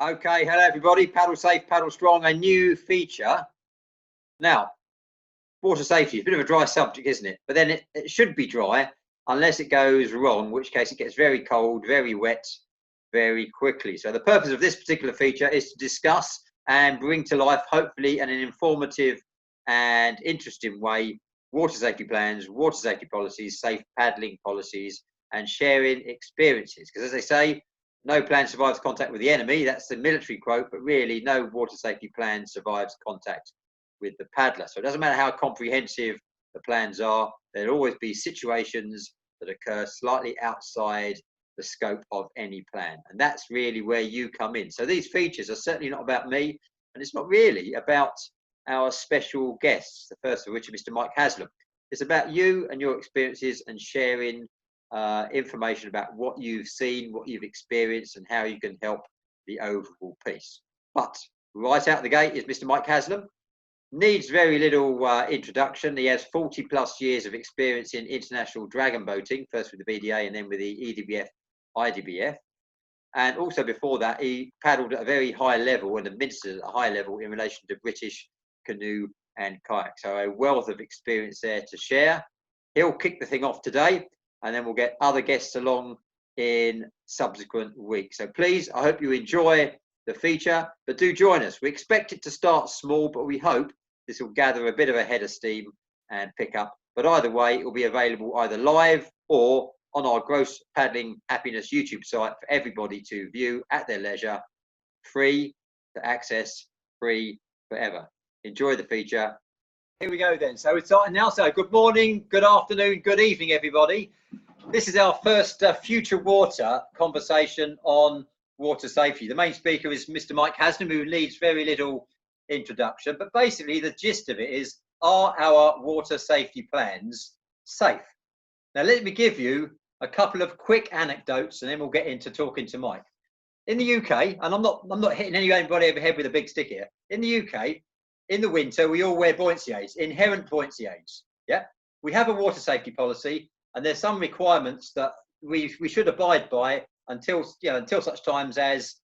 Okay, hello everybody. Paddle safe, paddle strong, a new feature. Now, water safety is a bit of a dry subject, isn't it? But then it should be dry unless it goes wrong, in which case it gets very cold, very wet, very quickly. So the purpose of this particular feature is to discuss and bring to life, hopefully in an informative and interesting way, water safety plans, water safety policies, safe paddling policies, and sharing experiences. Because as they say, no plan survives contact with the enemy. That's the military quote, but really no water safety plan survives contact with the paddler. So it doesn't matter how comprehensive the plans are, there'll always be situations that occur slightly outside the scope of any plan. And that's really where you come in. So these features are certainly not about me, and it's not really about our special guests, the first of which is Mr. Mike Haslam. It's about you and your experiences and sharing information about what you've seen, what you've experienced, and how you can help the overall piece. But right out the gate is Mr. Mike Haslam. Needs very little introduction. He has 40 plus years of experience in international dragon boating, first with the BDA and then with the EDBF, IDBF. And also before that, he paddled at a very high level and administered at a high level in relation to British canoe and kayak. So a wealth of experience there to share. He'll kick the thing off today, and then we'll get other guests along in subsequent weeks. So please, I hope you enjoy the feature, but do join us. We expect it to start small, but we hope this will gather a bit of a head of steam and pick up. But either way, it will be available either live or on our Gross Paddling Happiness YouTube site for everybody to view at their leisure, free to access, free forever. Enjoy the feature. Here we go then. So we're starting now. So good morning, good afternoon, good evening, everybody. This is our first Future Water conversation on water safety. The main speaker is Mr. Mike Haslam, who needs very little introduction, but basically the gist of it is, are our water safety plans safe? Now let me give you a couple of quick anecdotes and then we'll get into talking to Mike. In the UK, and I'm not hitting anybody over the head with a big stick here, in the UK, in the winter, we all wear buoyancy aids, inherent buoyancy aids. Yeah, we have a water safety policy, and there's some requirements that we should abide by until such times as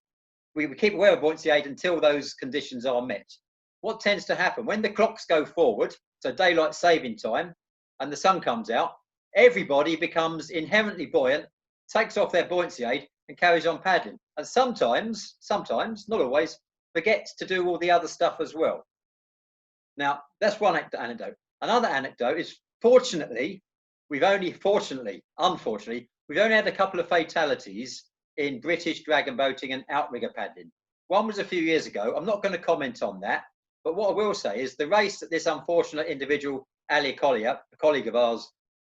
we keep aware of buoyancy aid until those conditions are met. What tends to happen when the clocks go forward, so daylight saving time, and the sun comes out, everybody becomes inherently buoyant, takes off their buoyancy aid, and carries on paddling. And sometimes, not always, forgets to do all the other stuff as well. Now, that's one anecdote. Another anecdote is, unfortunately, we've only had a couple of fatalities in British dragon boating and outrigger paddling. One was a few years ago. I'm not going to comment on that, but what I will say is the race that this unfortunate individual, Ali Collier, a colleague of ours,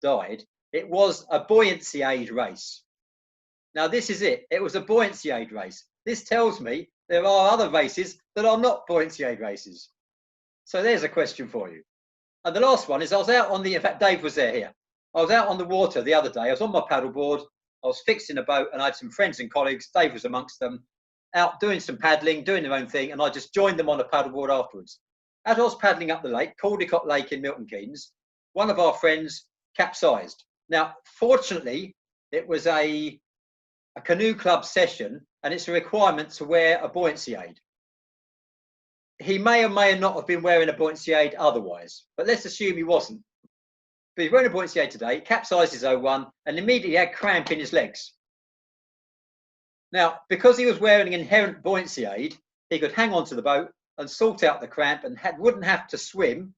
died, it was a buoyancy aid race. Now, this is it. It was a buoyancy aid race. This tells me there are other races that are not buoyancy aid races. So there's a question for you. And the last one is, I was out on in fact, Dave was here. I was out on the water the other day. I was on my paddleboard. I was fixing a boat and I had some friends and colleagues. Dave was amongst them, out doing some paddling, doing their own thing. And I just joined them on a paddleboard afterwards. As I was paddling up the lake, Caldecott Lake in Milton Keynes, one of our friends capsized. Now, fortunately, it was a canoe club session and it's a requirement to wear a buoyancy aid. He may or may not have been wearing a buoyancy aid otherwise, but let's assume he wasn't. But he's wearing a buoyancy aid today, capsized his O1, and immediately had cramp in his legs. Now, because he was wearing an inherent buoyancy aid, he could hang on to the boat and sort out the cramp and wouldn't have to swim.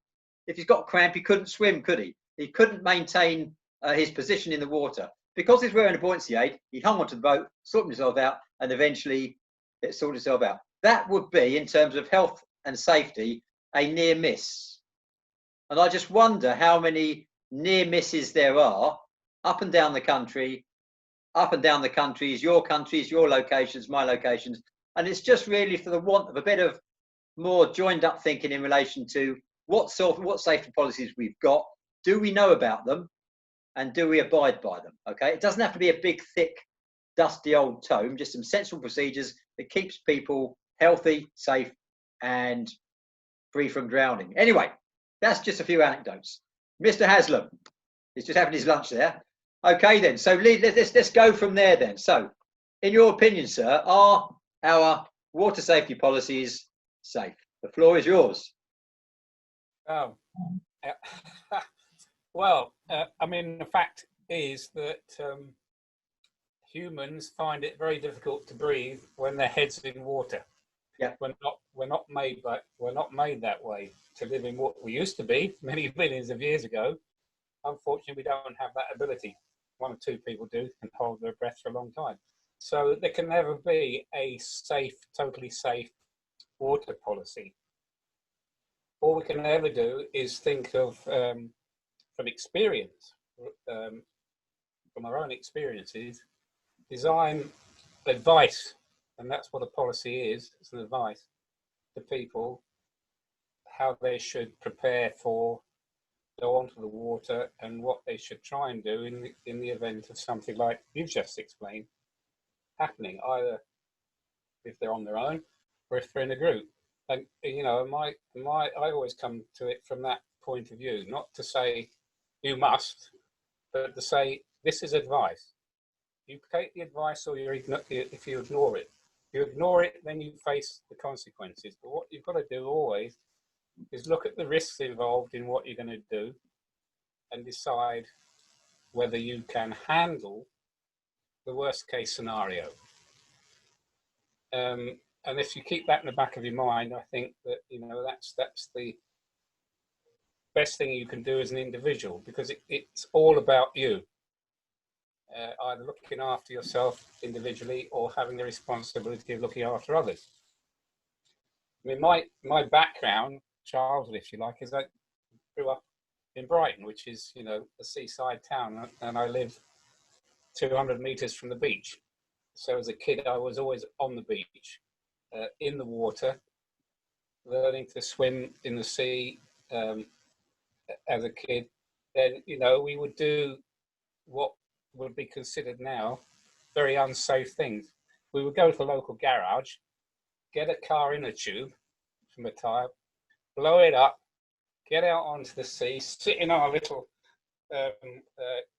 If he's got cramp, he couldn't swim, could he? He couldn't maintain his position in the water. Because he's wearing a buoyancy aid, he hung onto the boat, sorted himself out, and eventually it sorted itself out. That would be, in terms of health and safety, a near miss. And I just wonder how many near misses there are up and down the countries, your locations, my locations. And it's just really for the want of a bit of more joined up thinking in relation to what safety policies we've got. Do we know about them? And do we abide by them? Okay, it doesn't have to be a big, thick, dusty old tome, just some sensible procedures that keeps people healthy, safe, and free from drowning. Anyway, that's just a few anecdotes. Mr. Haslam is just having his lunch there. Okay, then. So let's go from there then. So, in your opinion, sir, are our water safety policies safe? The floor is yours. Oh, well, I mean, the fact is that humans find it very difficult to breathe when their head's in water. Yeah. We're not made that way to live in what we used to be many millions of years ago. Unfortunately, we don't have that ability. One or two people do and hold their breath for a long time. So there can never be a safe, totally safe water policy. All we can ever do is think of, from experience, from our own experiences, design advice, and that's what a policy is. It's an advice to people how they should prepare for go onto the water and what they should try and do in the event of something like you've just explained happening, either if they're on their own or if they're in a group. And you know, I always come to it from that point of view, not to say you must, but to say this is advice. You take the advice, or if you ignore it. If you ignore it, then you face the consequences. But what you've got to do always is look at the risks involved in what you're going to do and decide whether you can handle the worst case scenario. And if you keep that in the back of your mind, I think that, you know, that's the best thing you can do as an individual, because it's all about you. Either looking after yourself individually or having the responsibility of looking after others. I mean, my background, childhood, if you like, is I grew up in Brighton, which is, you know, a seaside town, and I live 200 meters from the beach. So as a kid, I was always on the beach, in the water, learning to swim in the sea as a kid. Then, you know, we would do what would be considered now very unsafe things. We would go to the local garage, get a car inner tube from a tyre, blow it up, get out onto the sea, sit in our little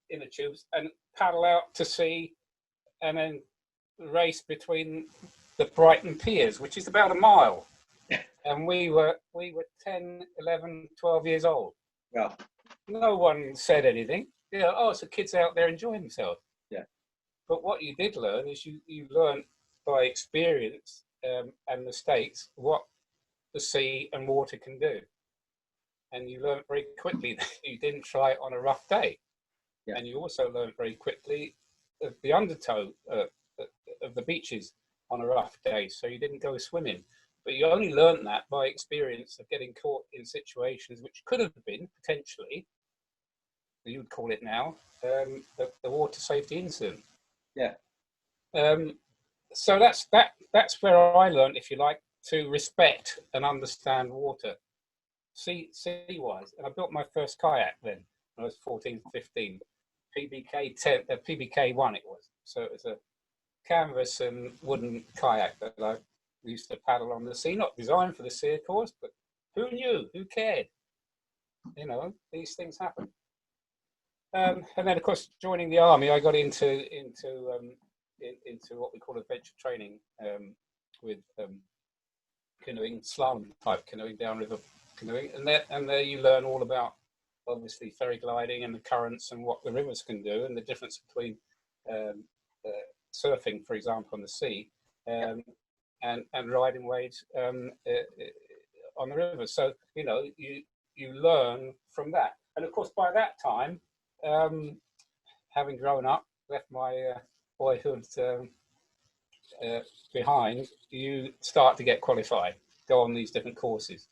inner tubes and paddle out to sea, and then race between the Brighton piers, which is about a mile. And we were 10, 11, 12 years old. Yeah. No one said anything. You know, oh, so kids out there enjoying themselves. Yeah. But what you did learn is you learned by experience and mistakes what the sea and water can do. And you learned very quickly that you didn't try it on a rough day. Yeah. And you also learned very quickly of the undertow of the beaches on a rough day. So you didn't go swimming. But you only learned that by experience of getting caught in situations which could have been potentially, you would call it now, the water safety incident. Yeah. So that's where I learned, if you like, to respect and understand water, sea-wise. And I built my first kayak then when I was 14, 15, PBK 1 it was. So it was a canvas and wooden kayak that I used to paddle on the sea, not designed for the sea, of course, but who knew? Who cared? You know, these things happen. And then, of course, joining the army, I got into what we call adventure training with canoeing, slalom type canoeing, downriver canoeing, and there you learn all about obviously ferry gliding and the currents and what the rivers can do, and the difference between surfing, for example, on the sea, and riding waves on the river. So you know, you learn from that, and of course by that time, having grown up, left my boyhood behind, you start to get qualified, go on these different courses.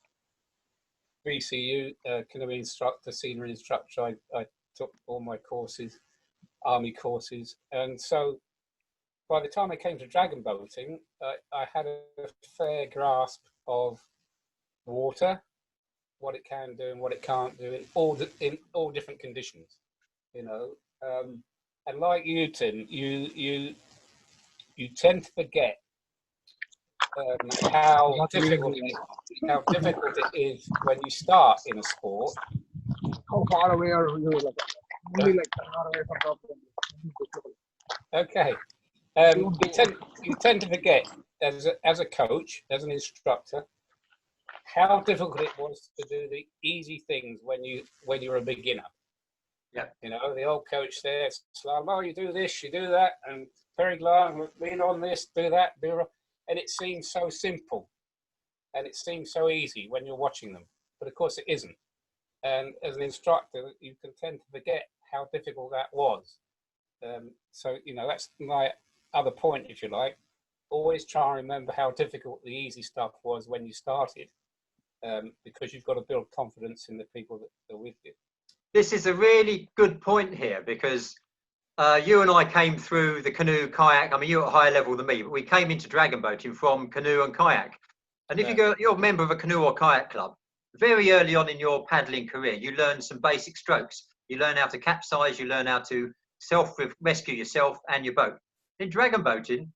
VCU, canoeing instructor, senior instructor, I took all my courses, army courses, and so by the time I came to dragon boating, I had a fair grasp of water, what it can do and what it can't do in all different conditions, you know. And like you, Tim, you tend to forget how difficult it is when you start in a sport. How far away are you? Like, only like an hour away from the problem. Okay. You tend to forget as a coach, as an instructor, how difficult it was to do the easy things when you're a beginner. Yeah. You know, the old coach there, slalom, oh, you do this, you do that, and very glad, lean on this, do that, and it seems so simple, and it seems so easy when you're watching them, but of course it isn't. And as an instructor, you can tend to forget how difficult that was. So, you know, that's my other point, if you like. Always try and remember how difficult the easy stuff was when you started, because you've got to build confidence in the people that are with you. This is a really good point here, because you and I came through the canoe kayak. I mean, you're at a higher level than me, but we came into dragon boating from canoe and kayak. And if you're a member of a canoe or kayak club, very early on in your paddling career, you learn some basic strokes. You learn how to capsize, you learn how to self-rescue yourself and your boat. In dragon boating,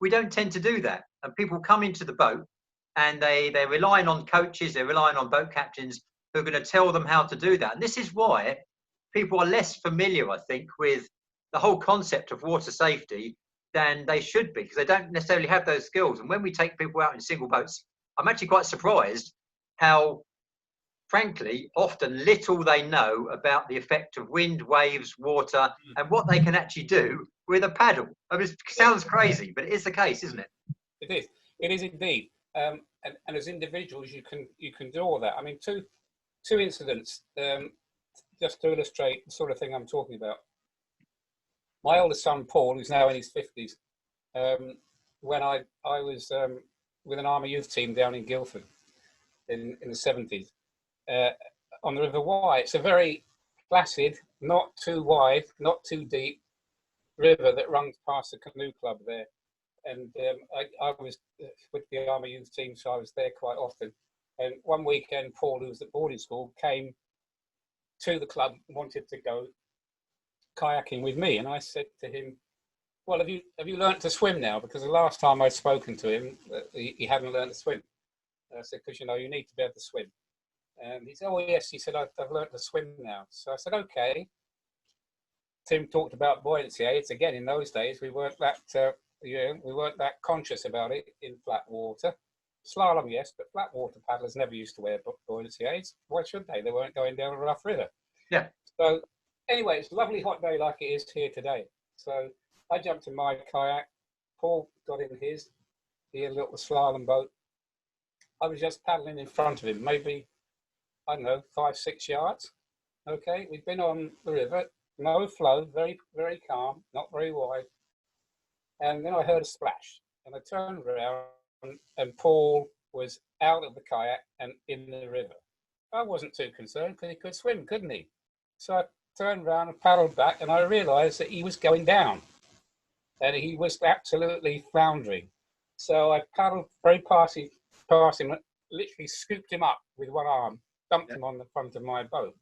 we don't tend to do that. And people come into the boat and they're relying on coaches, they're relying on boat captains who are going to tell them how to do that. And this is why people are less familiar, I think, with the whole concept of water safety than they should be, because they don't necessarily have those skills. And when we take people out in single boats, I'm actually quite surprised how, frankly, often little they know about the effect of wind, waves, water, and what they can actually do with a paddle. I mean, it sounds crazy, but it is the case, isn't it? It is. It is indeed. And as individuals, you can do all that. I mean, two incidents, just to illustrate the sort of thing I'm talking about. My oldest son, Paul, who's now in his 50s, when I was with an Army youth team down in Guildford in the 70s, on the River Wye. It's a very placid, not too wide, not too deep river that runs past the canoe club there. And I was with the Army youth team, so I was there quite often. And one weekend, Paul, who was at boarding school, came to the club, wanted to go kayaking with me. And I said to him, well, have you learnt to swim now? Because the last time I'd spoken to him, he hadn't learned to swim. And I said, because, you know, you need to be able to swim. And he said, oh, yes. He said, I've learnt to swim now. So I said, okay. Tim talked about buoyancy aids. Again, in those days, we weren't that conscious about it in flat water. Slalom, yes, but flat water paddlers never used to wear buoyancy aids. Why should they? They weren't going down a rough river. Yeah. So anyway, it's a lovely hot day like it is here today. So I jumped in my kayak. Paul got in his. He had a little slalom boat. I was just paddling in front of him, maybe, I don't know, 5-6 yards. Okay, we'd been on the river, no flow, very, very calm, not very wide. And then I heard a splash, and I turned around, and Paul was out of the kayak and in the river. I wasn't too concerned because he could swim, couldn't he? So I turned around and paddled back, and I realized that he was going down, and he was absolutely floundering. So I paddled very past him, literally scooped him up with one arm, dumped him on the front of my boat.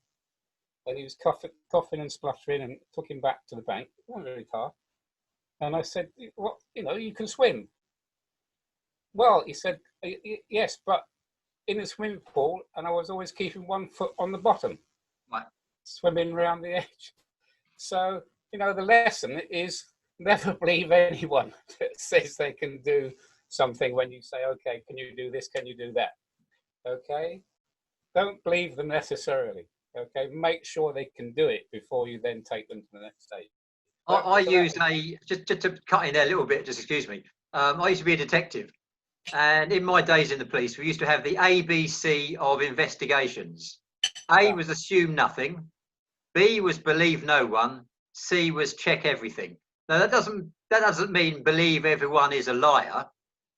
And he was coughing and spluttering, and took him back to the bank. It wasn't very far. And I said, well, you know, you can swim. Well, he said, yes, but in the swimming pool, and I was always keeping one foot on the bottom, swimming around the edge. So, you know, the lesson is never believe anyone that says they can do something when you say, okay, can you do this? Can you do that? Okay. Don't believe them necessarily. Okay. Make sure they can do it before you then take them to the next stage. I use just to cut in there a little bit, just excuse me. I used to be a detective. And in my days in the police, we used to have the ABC of investigations. A was assume nothing. B was believe no one. C was check everything. Now that doesn't mean believe everyone is a liar.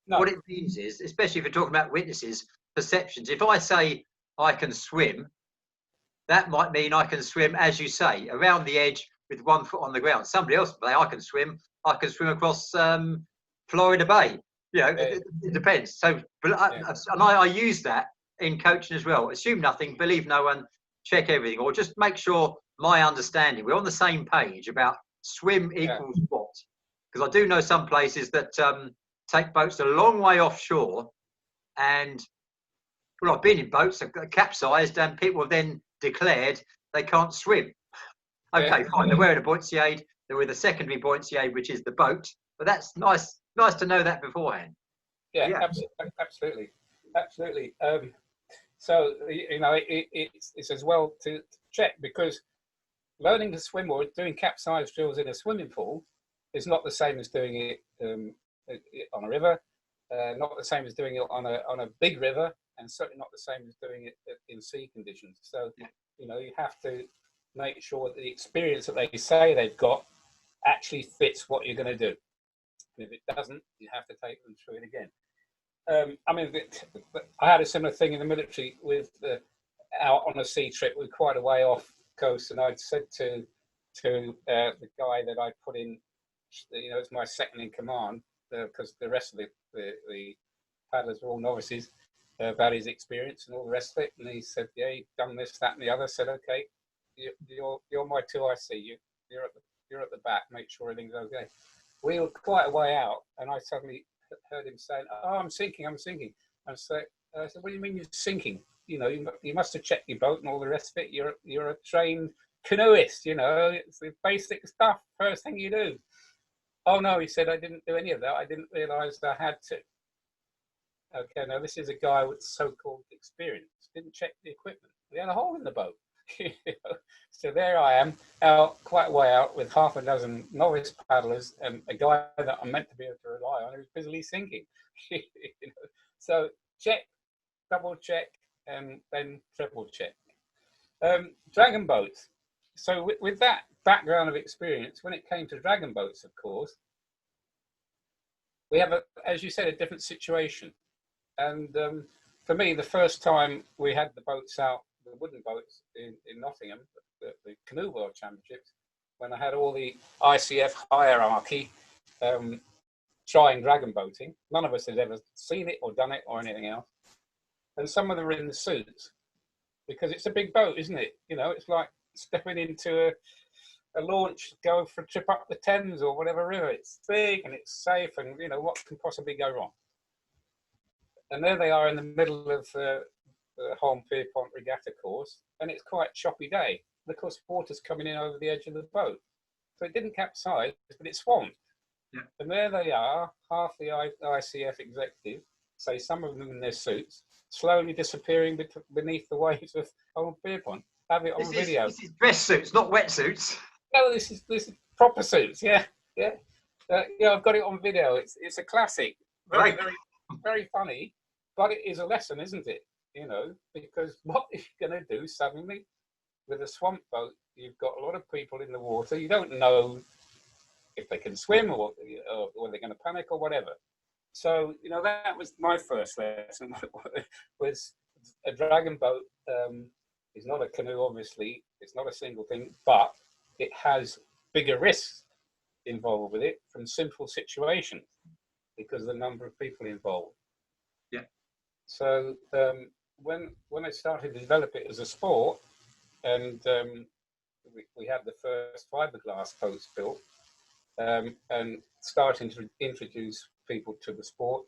No. What it means is, especially if you're talking about witnesses, perceptions. If I say I can swim, that might mean I can swim, as you say, around the edge with 1 foot on the ground. Somebody else will say I can swim across Florida Bay. You know, it depends. So, and I use that in coaching as well. Assume nothing, believe no one, check everything, or just make sure my understanding, we're on the same page about swim equals what. Because I do know some places that take boats a long way offshore, and well, I've been in boats that capsized, and people have then declared they can't swim. Okay, fine. They're wearing a buoyancy aid. They're with a secondary buoyancy aid, which is the boat. But that's nice to know that beforehand. Yeah, Yeah. absolutely, absolutely. So you know, it's as well to check, because learning to swim or doing capsize drills in a swimming pool is not the same as doing it on a river, not the same as doing it on a big river, and certainly not the same as doing it in sea conditions. So, you know, you have to make sure that the experience that they say they've got actually fits what you're going to do. And if it doesn't, you have to take them through it again. I mean, I had a similar thing in the military with out on a sea trip. We were quite a way off coast, and I'd said to the guy that I put in, you know, as my second in command, because the rest of the paddlers were all novices, about his experience and all the rest of it. And he said, "Yeah, you've done this, that, and the other." I said, "Okay, you're my 2IC. You're at the back. Make sure everything's okay." We were quite a way out, and I suddenly heard him saying, "Oh, I'm sinking, I'm sinking." I said, "What do you mean you're sinking? You know, you must have checked your boat and all the rest of it. You're a trained canoeist, you know, it's the basic stuff, first thing you do." "Oh, no," he said, "I didn't do any of that. I didn't realise I had to." Okay, now this is a guy with so-called experience. Didn't check the equipment. We had a hole in the boat. You know? So there I am, out quite a way out with half a dozen novice paddlers and a guy that I'm meant to be able to rely on who's busily sinking. You know? So check, double check, and then triple check. Dragon boats. So with that background of experience, when it came to dragon boats, of course, we have, as you said, a different situation. And for me, the first time we had the boats out, the wooden boats in Nottingham, the Canoe World Championships, when I had all the ICF hierarchy trying dragon boating. None of us had ever seen it or done it or anything else. And some of them were in the suits, because it's a big boat, isn't it? You know, it's like stepping into a launch, going for a trip up the Thames or whatever river. It's big and it's safe, and, you know, what can possibly go wrong? And there they are in the middle of the Holme Pierpont Regatta course, and it's quite a choppy day. And of course, water's coming in over the edge of the boat. So it didn't capsize, but it swamped. Yeah. And there they are, half the ICF executive, say some of them in their suits, slowly disappearing beneath the waves of Holme Pierpont. Have it on video. This is dress suits, not wetsuits. No, this is proper suits. Yeah, yeah. Yeah, I've got it on video. It's a classic. Very, very, very funny. But it is a lesson, isn't it? You know, because what are you going to do suddenly with a swamp boat? You've got a lot of people in the water. You don't know if they can swim or they're going to panic or whatever. So, you know, that was my first lesson. Was a dragon boat is not a canoe, obviously. It's not a single thing, but it has bigger risks involved with it from simple situations because of the number of people involved. Yeah. So when I started to develop it as a sport, and we had the first fiberglass boats built, and starting to introduce people to the sport,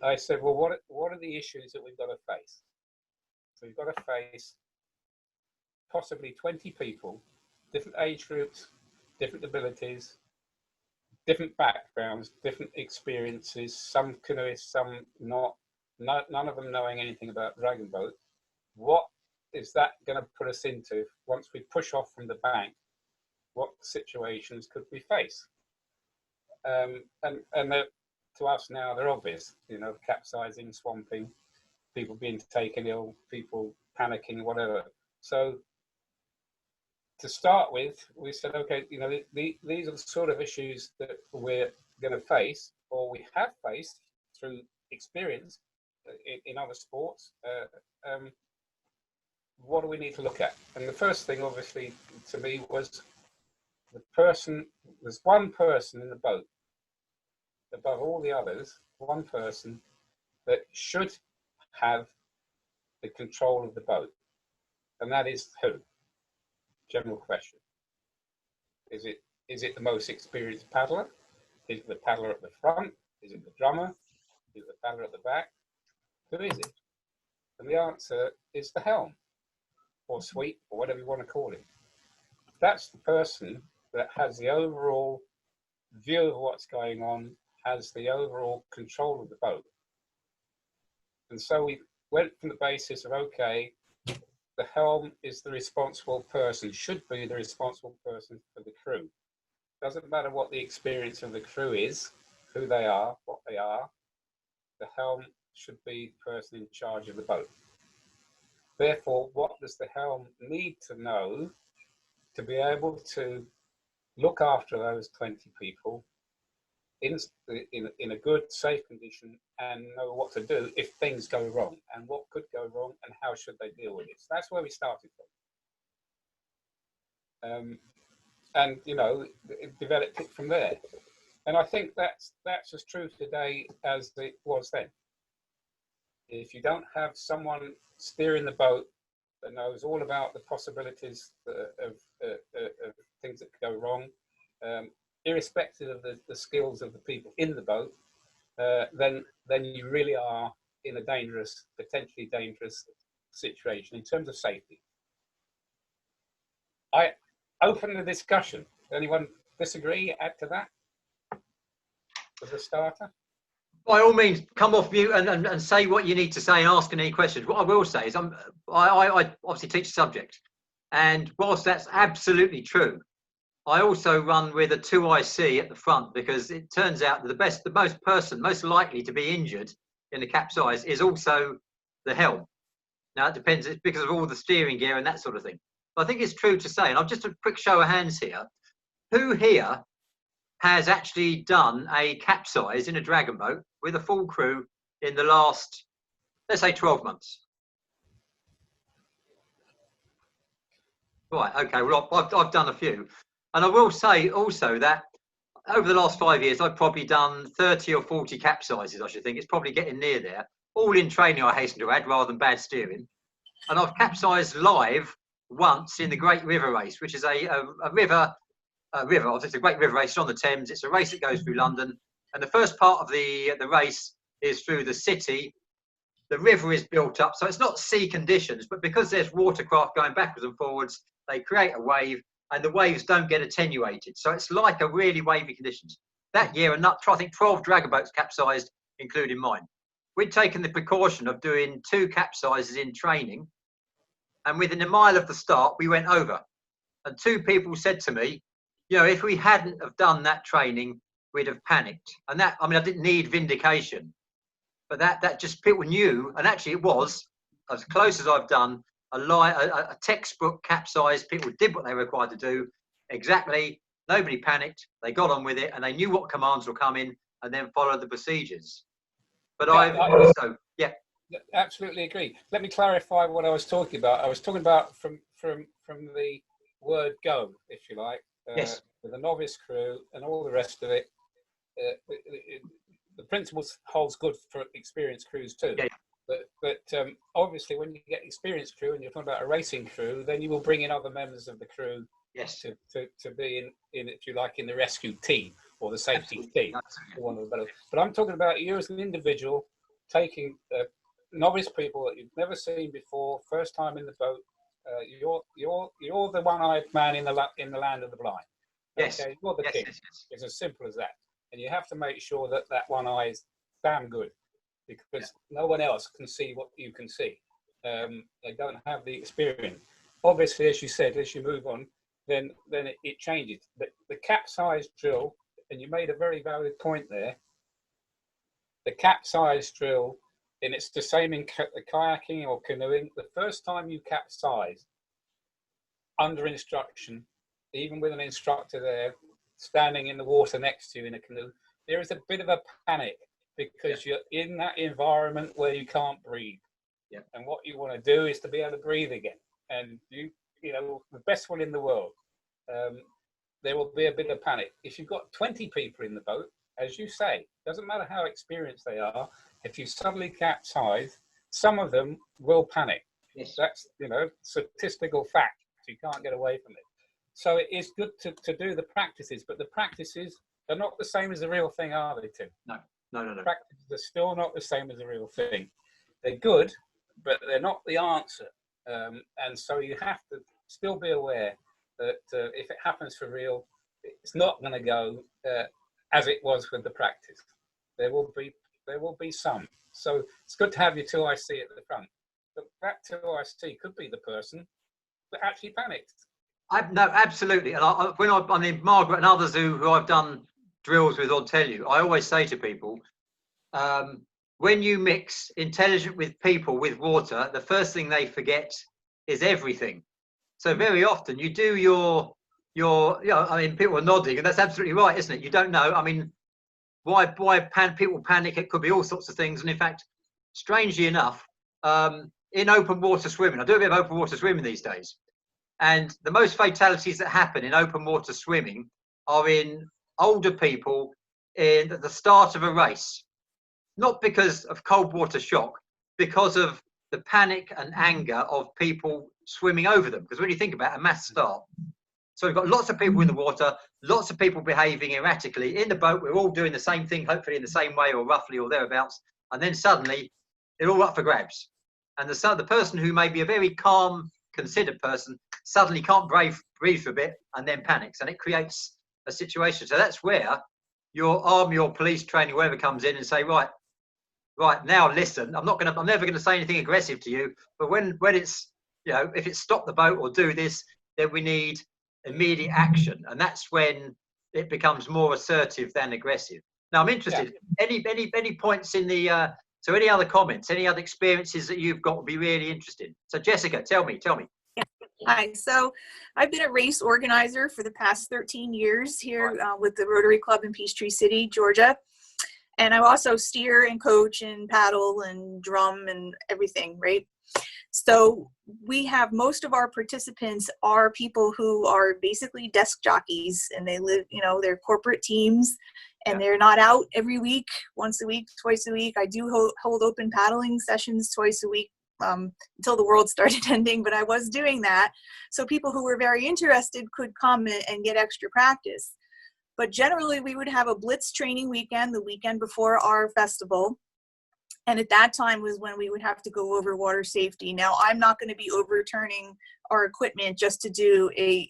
I said, well, what are the issues that we've got to face? So we've got to face possibly 20 people, different age groups, different abilities, different backgrounds, different experiences, some canoeists, some not, none of them knowing anything about dragon boats. What is that going to put us into once we push off from the bank? What situations could we face? And to us now, they're obvious, you know, capsizing, swamping, people being taken ill, people panicking, whatever. So to start with, we said, okay, you know, these are the sort of issues that we're going to face, or we have faced through experience in other sports. What do we need to look at? And the first thing, obviously, to me was the person. There's one person in the boat above all the others, one person that should have the control of the boat, and that is who? General question. Is it the most experienced paddler? Is it the paddler at the front? Is it the drummer? Is it the paddler at the back? Who is it? And the answer is the helm, or sweep, or whatever you want to call it. That's the person that has the overall view of what's going on, has the overall control of the boat. And so we went from the basis of, okay, the helm is the responsible person, should be the responsible person for the crew. Doesn't matter what the experience of the crew is, who they are, what they are, the helm should be the person in charge of the boat. Therefore, what does the helm need to know to be able to look after those 20 people in a good, safe condition and know what to do if things go wrong, and what could go wrong and how should they deal with it. So that's where we started from. And, you know, it developed it from there. And I think that's as true today as it was then. If you don't have someone steering the boat that knows all about the possibilities of things that could go wrong, irrespective of the skills of the people in the boat, then you really are in a dangerous, potentially dangerous situation in terms of safety. I open the discussion. Anyone disagree? Add to that as a starter? By all means, come off mute and say what you need to say and ask any questions. What I will say is I obviously teach the subject, and whilst that's absolutely true, I also run with a 2IC at the front, because it turns out that the most likely to be injured in the capsize is also the helm. Now it depends, it's because of all the steering gear and that sort of thing. But I think it's true to say, and I've just a quick show of hands here, who here has actually done a capsize in a dragon boat with a full crew in the last, let's say, 12 months? Right, okay, well, I've done a few. And I will say also that over the last 5 years, I've probably done 30 or 40 capsizes, I should think. It's probably getting near there. All in training, I hasten to add, rather than bad steering. And I've capsized live once in the Great River Race, which is a river, it's a great river race on the Thames. It's a race that goes through London. And the first part of the race is through the city. The river is built up, so it's not sea conditions, but because there's watercraft going backwards and forwards, they create a wave, and the waves don't get attenuated. So it's like a really wavy conditions. That year, I think 12 dragger boats capsized, including mine. We'd taken the precaution of doing 2 capsizes in training, and within a mile of the start, we went over. And 2 people said to me, you know, if we hadn't have done that training, we'd have panicked. And that, I mean, I didn't need vindication, but that just people knew, and actually it was as close as I've done a textbook capsize. People did what they were required to do exactly. Nobody panicked. They got on with it, and they knew what commands were coming, and then followed the procedures. But yeah, absolutely agree. Let me clarify what I was talking about. I was talking about from the word go, if you like. Yes. With a novice crew and all the rest of it. The principles holds good for experienced crews too. Yeah. But obviously, when you get experienced crew and you're talking about a racing crew, then you will bring in other members of the crew. Yes. To be in, if you like, in the rescue team or the safety team. Absolutely. For one of the better. But I'm talking about you as an individual taking novice people that you've never seen before, first time in the boat. You're the one-eyed man in the land of the blind. Yes. Okay, you're the king. Yes. It's as simple as that. And you have to make sure that one eye is damn good, because no one else can see what you can see. They don't have the experience. Obviously, as you said, as you move on, then it changes. The capsize drill, and you made a very valid point there. The capsize drill, and it's the same in kayaking or canoeing. The first time you capsize, under instruction, even with an instructor there, standing in the water next to you in a canoe, there is a bit of a panic, because you're in that environment where you can't breathe. Yeah. And what you want to do is to be able to breathe again. And you know, the best one in the world, there will be a bit of panic. If you've got 20 people in the boat, as you say, doesn't matter how experienced they are, if you suddenly capsize, some of them will panic. Yes. That's, you know, statistical fact. You can't get away from it. So it is good to do the practices, but the practices are not the same as the real thing, are they, Tim? No. Practices are still not the same as the real thing. They're good, but they're not the answer. And so you have to still be aware that if it happens for real, it's not going to go as it was with the practice. There will be There will be some. So it's good to have your 2IC at the front. But that 2IC could be the person that actually panicked. No, absolutely. And I mean, Margaret and others who I've done drills with will tell you, I always say to people, when you mix intelligent with people with water, the first thing they forget is everything. So very often you do your, I mean, people are nodding, and that's absolutely right, isn't it? You don't know. I mean, why people panic? It could be all sorts of things. And in fact, strangely enough, in open water swimming, I do a bit of open water swimming these days. And the most fatalities that happen in open water swimming are in older people at the start of a race. Not because of cold water shock, because of the panic and anger of people swimming over them. Because when you think about a mass start, so we've got lots of people in the water, lots of people behaving erratically. In the boat, we're all doing the same thing, hopefully in the same way or roughly or thereabouts. And then suddenly, they're all up for grabs. And the person who may be a very calm, considered person suddenly can't breathe for a bit and then panics. And it creates a situation. So that's where your army or police training, whoever comes in and say, right, now listen, I'm never going to say anything aggressive to you. But when it's, if it's stop the boat or do this, then we need immediate action, and that's when it becomes more assertive than aggressive. Now I'm interested. Yeah. Any points in the so any other comments, any other experiences that you've got would be really interesting. So Jessica, tell me. Yeah. Hi. So I've been a race organizer for the past 13 years here with the Rotary Club in Peachtree City, Georgia. And I also steer and coach and paddle and drum and everything, right? So we have most of our participants are people who are basically desk jockeys, and they live, they're corporate teams, and they're not out every week, once a week, twice a week. I do hold open paddling sessions twice a week until the world started ending, but I was doing that. So people who were very interested could come and get extra practice. But generally we would have a blitz training weekend, the weekend before our festival. And at that time was when we would have to go over water safety. Now, I'm not going to be overturning our equipment just to do a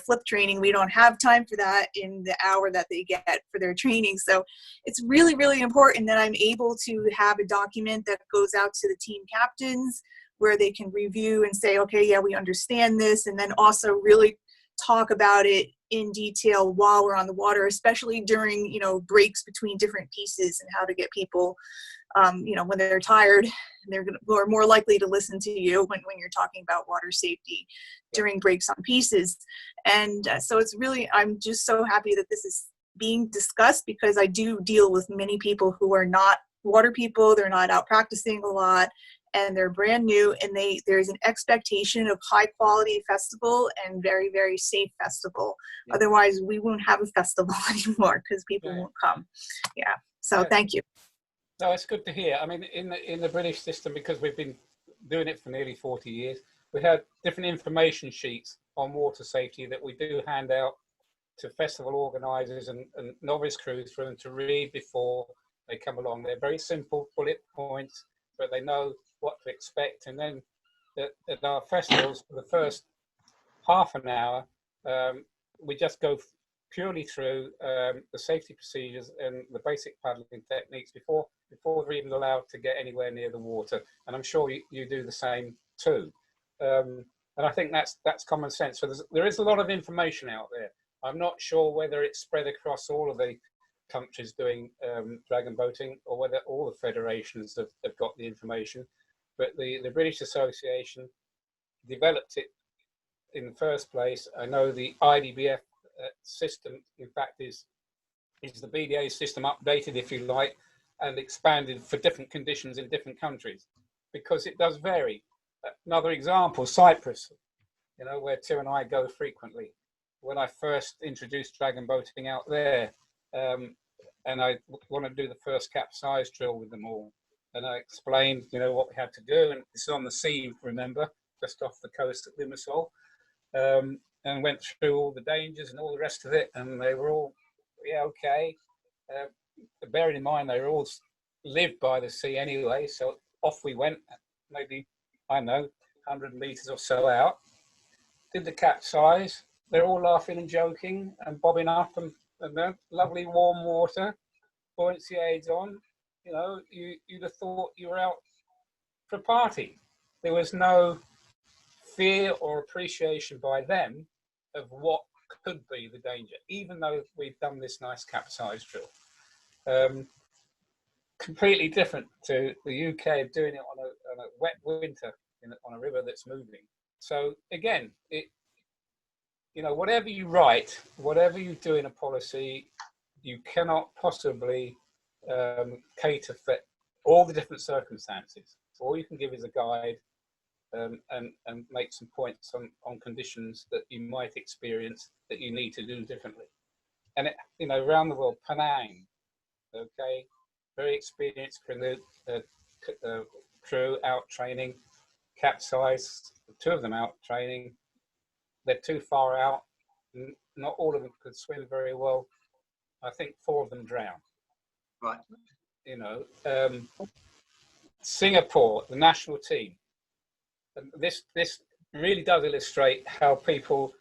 flip training. We don't have time for that in the hour that they get for their training. So it's really, really important that I'm able to have a document that goes out to the team captains where they can review and say, okay, yeah, we understand this. And then also really talk about it in detail while we're on the water, especially during, breaks between different pieces, and how to get people, when they're tired, they're more likely to listen to you when you're talking about water safety during breaks on pieces. And so it's really, I'm just so happy that this is being discussed, because I do deal with many people who are not water people. They're not out practicing a lot, and they're brand new, and there's an expectation of high quality festival and very, very safe festival. Yeah. Otherwise we won't have a festival anymore because people won't come. Yeah. So thank you. No, it's good to hear. I mean, in the British system, because we've been doing it for nearly 40 years, we have different information sheets on water safety that we do hand out to festival organisers and novice crews for them to read before they come along. They're very simple bullet points, but they know what to expect. And then at our festivals, for the first half an hour, we just go purely through the safety procedures and the basic paddling techniques before they're even allowed to get anywhere near the water. And I'm sure you do the same too. And I think that's common sense. So there is a lot of information out there. I'm not sure whether it's spread across all of the countries doing dragon boating, or whether all the federations have got the information. But the British Association developed it in the first place. I know the IDBF system, in fact, is the BDA system updated, if you like, and expanded for different conditions in different countries, because it does vary. Another example, Cyprus, where Tim and I go frequently. When I first introduced dragon boating out there, and I want to do the first capsize drill with them all, and I explained, what we had to do, and it's on the sea, remember, just off the coast at Limassol, and went through all the dangers and all the rest of it, and they were all, okay. Bearing in mind, they were all lived by the sea anyway, so off we went, maybe, 100 meters or so out, did the capsize. They're all laughing and joking and bobbing up, and lovely warm water, buoyancy aids on, you know, you'd have thought you were out for a party. There was no fear or appreciation by them of what could be the danger, even though we've done this nice capsize drill. Completely different to the UK of doing it on a wet winter on a river that's moving. So again, you know, whatever you write, whatever you do in a policy, you cannot possibly cater for all the different circumstances. All you can give is a guide and make some points on conditions that you might experience that you need to do differently. And it, you know, around the world, Penang, okay, very experienced crew out training, capsized, 2 of them out training. They're too far out. Not all of them could swim very well. I think 4 of them drowned. Right. You know, Singapore, the national team. This really does illustrate how people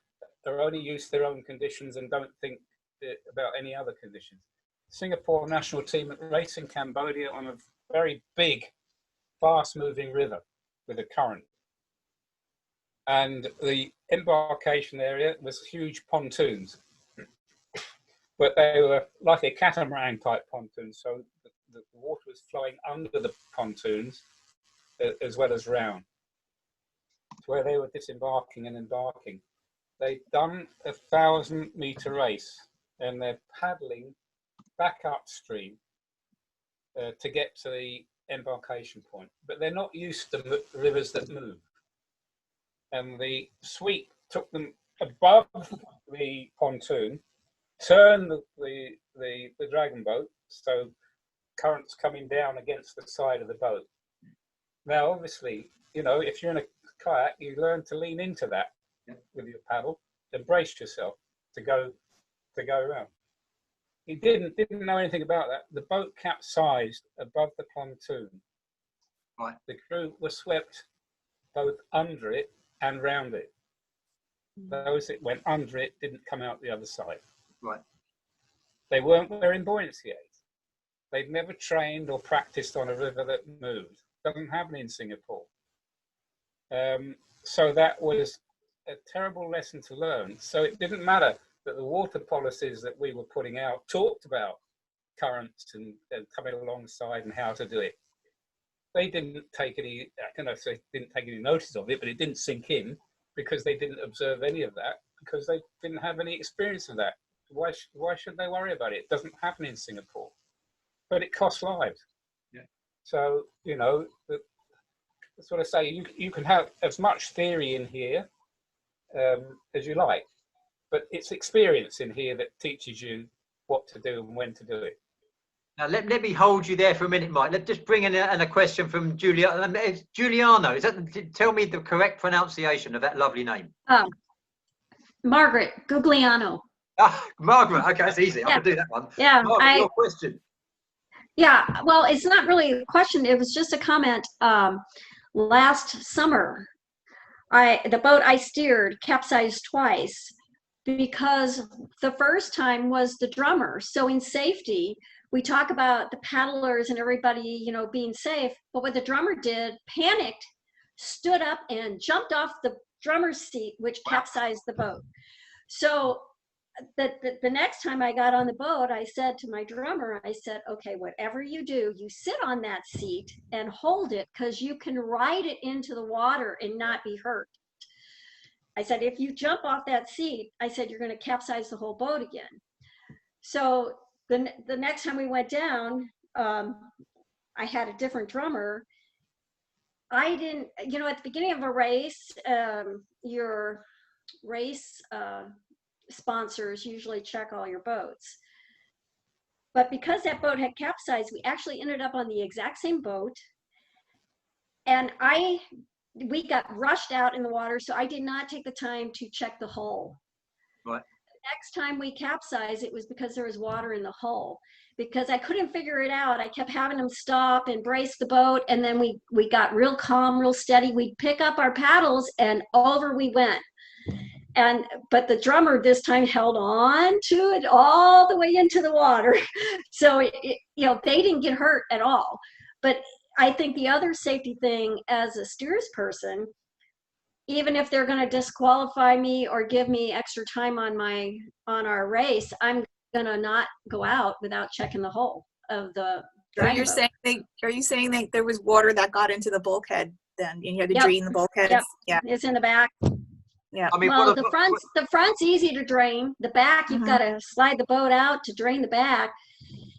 are only used to their own conditions and don't think about any other conditions. Singapore national team racing Cambodia on a very big, fast-moving river with a current. And the embarkation area was huge pontoons, but they were like a catamaran type pontoons. So the water was flowing under the pontoons as well as round. Where they were disembarking and embarking. They'd done a 1,000-meter race and they're paddling back upstream to get to the embarkation point. But they're not used to rivers that move. And the sweep took them above the pontoon, turned the dragon boat, so currents coming down against the side of the boat. Now, obviously, you know, if you're in a kayak, you learn to lean into that with your paddle and brace yourself to go around. He didn't know anything about that. The boat capsized above the pontoon. Right. The crew were swept both under it and round it. Those that went under it didn't come out the other side. Right. They weren't wearing buoyancy aids. They'd never trained or practiced on a river that moved. Doesn't happen in Singapore. So that was a terrible lesson to learn. So it didn't matter that the water policies that we were putting out talked about currents and coming alongside and how to do it. They didn't take any, I don't know if they didn't take any notice of it, but it didn't sink in because they didn't observe any of that because they didn't have any experience of that. Why should they worry about it? It doesn't happen in Singapore, but it costs lives. Yeah. So, you know, that's what I say. You can have as much theory in here as you like, but it's experience in here that teaches you what to do and when to do it. Now, let me hold you there for a minute, Mike. Let's just bring in a question from Giuliano. Giuliano, tell me the correct pronunciation of that lovely name. Margaret Gugliano. Ah, Margaret. Okay, that's easy. I can do that one. Yeah. Margaret, your question. Yeah. Well, it's not really a question. It was just a comment. Last summer, the boat I steered capsized twice because the first time was the drummer. So in safety, we talk about the paddlers and everybody, you know, being safe. But what the drummer did, panicked, stood up and jumped off the drummer's seat, which capsized the boat. So the next time I got on the boat, I said to my drummer, I said, okay, whatever you do, you sit on that seat and hold it because you can ride it into the water and not be hurt. I said, if you jump off that seat, I said, you're going to capsize the whole boat again. So the next time we went down, I had a different drummer. I didn't, you know, at the beginning of a race, your race sponsors usually check all your boats. But because that boat had capsized, we actually ended up on the exact same boat. And we got rushed out in the water, so I did not take the time to check the hull. Right. Next time we capsized, it was because there was water in the hull. Because I couldn't figure it out, I kept having them stop and brace the boat, and then we got real calm, real steady. We'd pick up our paddles, and over we went. But the drummer this time held on to it all the way into the water. So they didn't get hurt at all. But I think the other safety thing as a steers person, even if they're going to disqualify me or give me extra time on our race, I'm going to not go out without checking the hull of the dragon boat. Are you saying that there was water that got into the bulkhead then, and you had to Yep. drain the bulkheads? Yep. Yeah. It's in the back. Yeah. I mean, Well, the front's easy to drain. The back, you've got to slide the boat out to drain the back.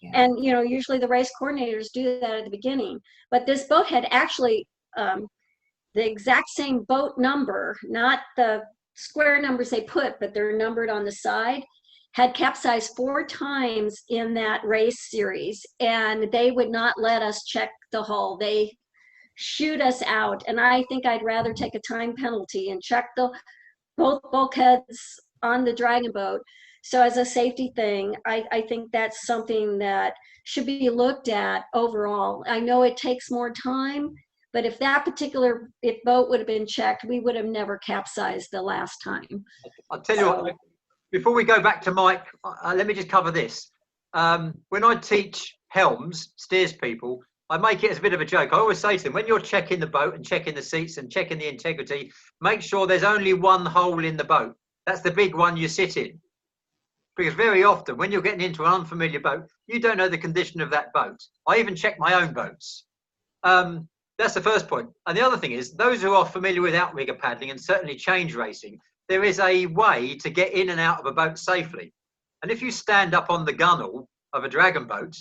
Yeah. And, usually the race coordinators do that at the beginning. But this boat had actually the exact same boat number, not the square numbers they put, but they're numbered on the side, had capsized 4 times in that race series. And they would not let us check the hull. They shoot us out. And I think I'd rather take a time penalty and check both bulkheads on the dragon boat. So as a safety thing, I think that's something that should be looked at overall. I know it takes more time, but if that particular boat would have been checked, we would have never capsized the last time. I'll tell you what, before we go back to Mike, let me just cover this. When I teach helms, steers people, I make it as a bit of a joke. I always say to them, when you're checking the boat and checking the seats and checking the integrity, make sure there's only one hole in the boat. That's the big one you sit in. Because very often when you're getting into an unfamiliar boat, you don't know the condition of that boat. I even check my own boats. That's the first point. And the other thing is, those who are familiar with outrigger paddling and certainly change racing, there is a way to get in and out of a boat safely. And if you stand up on the gunnel of a dragon boat,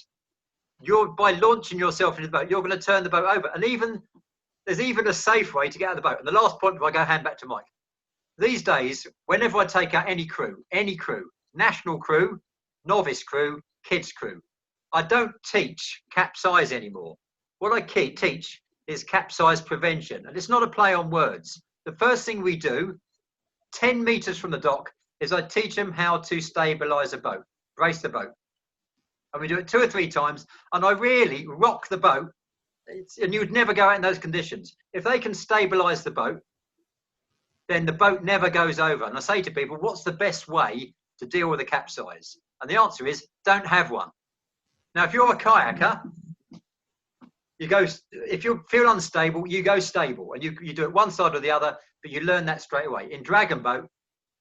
by launching yourself into the boat, you're going to turn the boat over. And there's even a safe way to get out of the boat. And the last point before I go hand back to Mike. These days, whenever I take out any crew, national crew, novice crew, kids crew, I don't teach capsize anymore. What I teach is capsize prevention. And it's not a play on words. The first thing we do, 10 meters from the dock, is I teach them how to stabilize a boat, brace the boat. And we do it 2 or 3 times, and I really rock the boat. And you would never go out in those conditions. If they can stabilize the boat, then the boat never goes over. And I say to people, what's the best way to deal with a capsize? And the answer is, don't have one. Now, if you're a kayaker, if you feel unstable, you go stable. And you do it one side or the other, but you learn that straight away. In dragon boat,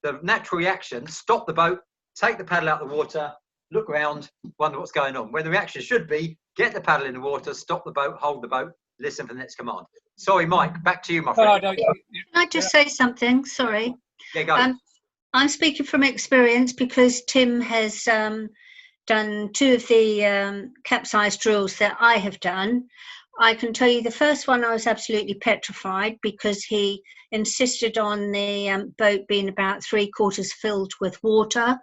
the natural reaction, stop the boat, take the paddle out of the water, look around, wonder what's going on. Where the reaction should be, get the paddle in the water, stop the boat, hold the boat, listen for the next command. Sorry, Mike, back to you, my friend. Can I just say something? Sorry. Yeah, go. I'm speaking from experience because Tim has done 2 of the capsize drills that I have done. I can tell you the first one I was absolutely petrified because he insisted on the boat being about 3/4 filled with water.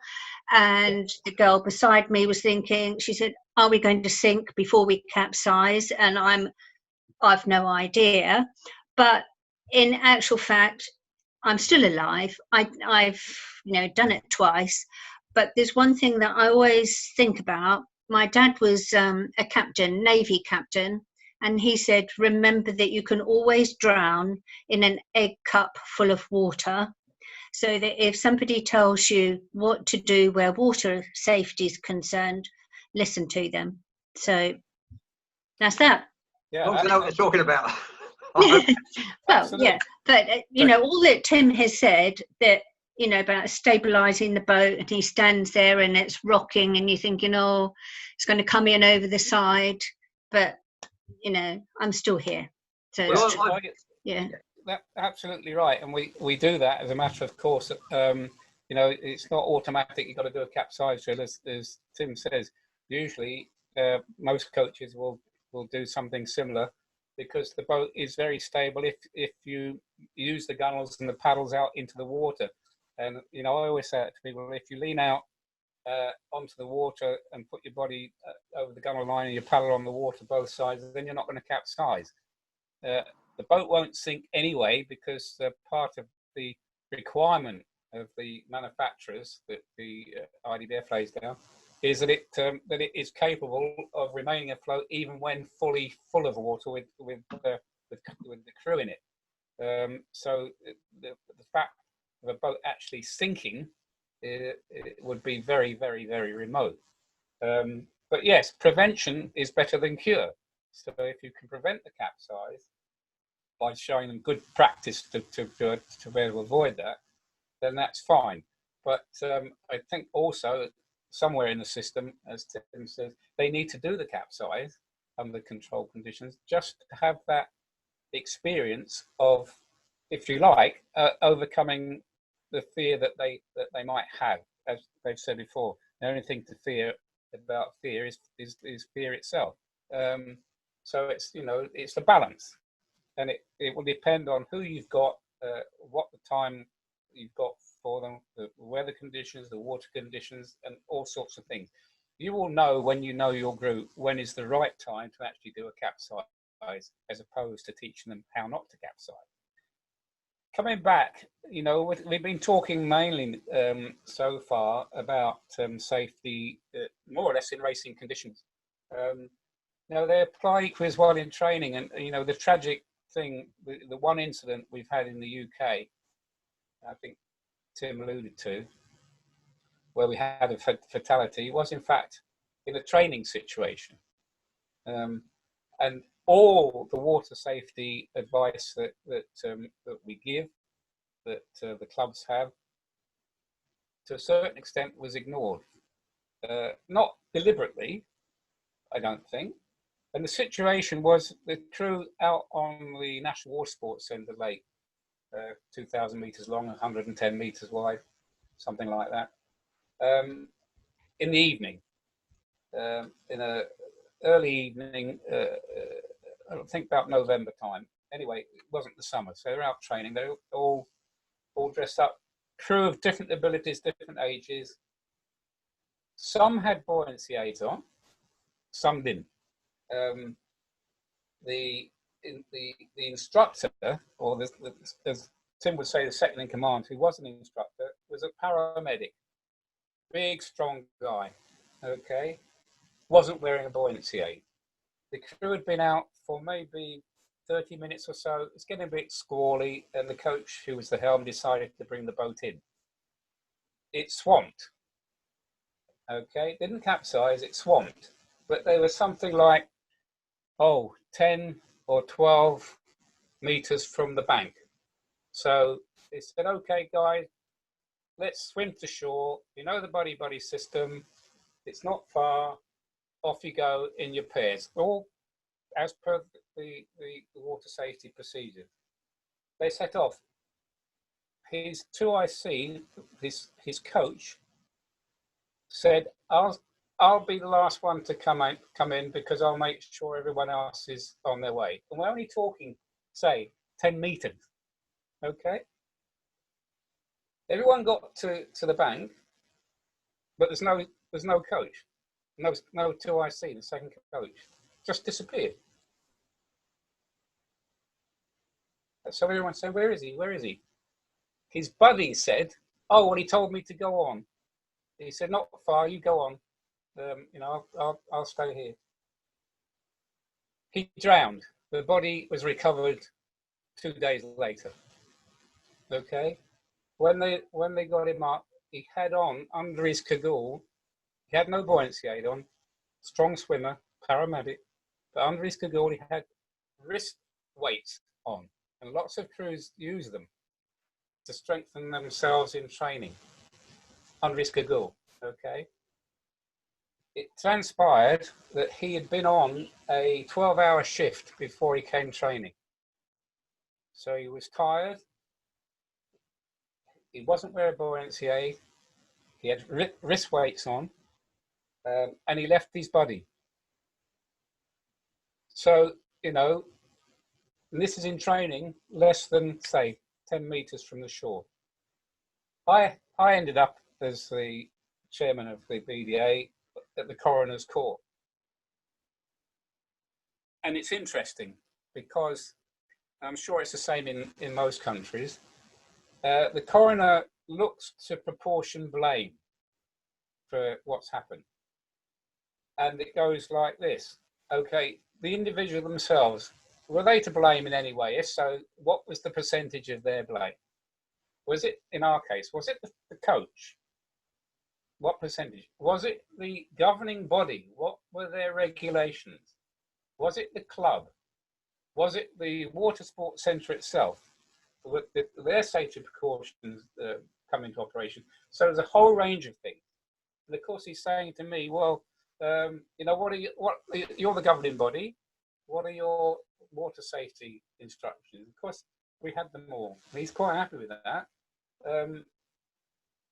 And the girl beside me was thinking, she said, are we going to sink before we capsize? And I've no idea. But in actual fact, I'm still alive. I've done it twice. But there's one thing that I always think about. My dad was a captain, Navy captain, and he said, remember that you can always drown in an egg cup full of water. So that if somebody tells you what to do where water safety is concerned, listen to them. So that's that. Yeah, I know what they're talking about. Well, Absolutely. yeah, but all that Tim has said that about stabilizing the boat, and he stands there and it's rocking, and you're thinking, oh, it's going to come in over the side, but I'm still here. So Well, yeah. That's absolutely right, and we do that as a matter of course. It's not automatic. You've got to do a capsize drill, as Tim says. Usually, most coaches will do something similar because the boat is very stable if you use the gunnels and the paddles out into the water. And I always say it to people: if you lean out onto the water and put your body over the gunnel line and you paddle on the water both sides, then you're not going to capsize. The boat won't sink anyway because part of the requirement of the manufacturers that the IDBF lays down is that it is capable of remaining afloat even when fully full of water with the crew in it. So the fact of a boat actually sinking, it would be very, very, very remote. But yes, prevention is better than cure. So if you can prevent the capsize by showing them good practice to be able to avoid that, then that's fine. But I think also somewhere in the system, as Tim says, they need to do the capsize under controlled conditions just to have that experience of, if you like, overcoming the fear that they might have. As they've said before, the only thing to fear about fear is fear itself. So it's, you know, it's the balance, and it will depend on who you've got, what the time you've got for them, the weather conditions, the water conditions, and all sorts of things. You will know, when you know your group, when is the right time to actually do a capsize, as opposed to teaching them how not to capsize. Coming back, you know, we've been talking mainly so far about safety, more or less in racing conditions. Now, they apply equally as well in training, and you know, the tragic thing, the one incident we've had in the UK, I think Tim alluded to, where we had a fatality, was in fact in a training situation. And all the water safety advice that we give, that the clubs have, to a certain extent was ignored. Not deliberately, I don't think. And the situation was the crew out on the National Water Sports Centre lake, 2,000 metres long, 110 metres wide, something like that, in the evening, in a early evening, I think about November time. Anyway, it wasn't the summer, so they were out training. They were all dressed up, crew of different abilities, different ages. Some had buoyancy aids on, some didn't. The instructor, or as Tim would say, the second in command, who was an instructor, was a paramedic, big, strong guy. Okay, wasn't wearing a buoyancy aid. The crew had been out for maybe 30 minutes or so. It's getting a bit squally, and the coach, who was the helm, decided to bring the boat in. It swamped. Okay, didn't capsize, it swamped. But there was something like, 10 or 12 meters from the bank. So they said, okay, guys, let's swim to shore. You know the buddy-buddy system. It's not far. Off you go in your pairs, all as per the water safety procedure. They set off. His 2IC, his coach, said, I'll be the last one to come in because I'll make sure everyone else is on their way. And we're only talking, say, 10 meters. Okay. Everyone got to the bank, but there's no coach. No 2IC, the second coach, just disappeared. So everyone said, where is he? Where is he? His buddy said, oh, well, he told me to go on. He said, not far, you go on. You know, I'll stay here. He drowned. The body was recovered 2 days later. Okay. When they got him up, he had on, under his cagoule, he had no buoyancy aid on, strong swimmer, paramedic, but under his cagoule he had wrist weights on, and lots of crews use them to strengthen themselves in training under his cagoule. Okay. It transpired that he had been on a 12-hour shift before he came training. So he was tired. He wasn't wearing a buoyancy aid. He had wrist weights on, and he left his buddy. So, you know, and this is in training, less than, say, 10 meters from the shore. I ended up as the chairman of the BDA at the coroner's court. And it's interesting because I'm sure it's the same in most countries. The coroner looks to proportion blame for what's happened. And it goes like this. Okay, the individual themselves, were they to blame in any way? If so, what was the percentage of their blame? Was it, in our case, was it the coach? What percentage? Was it the governing body? What were their regulations? Was it the club? Was it the water sports centre itself? Their safety precautions come into operation. So there's a whole range of things. And of course, he's saying to me, well, you know, you're the governing body. What are your water safety instructions? Of course, we had them all. And he's quite happy with that.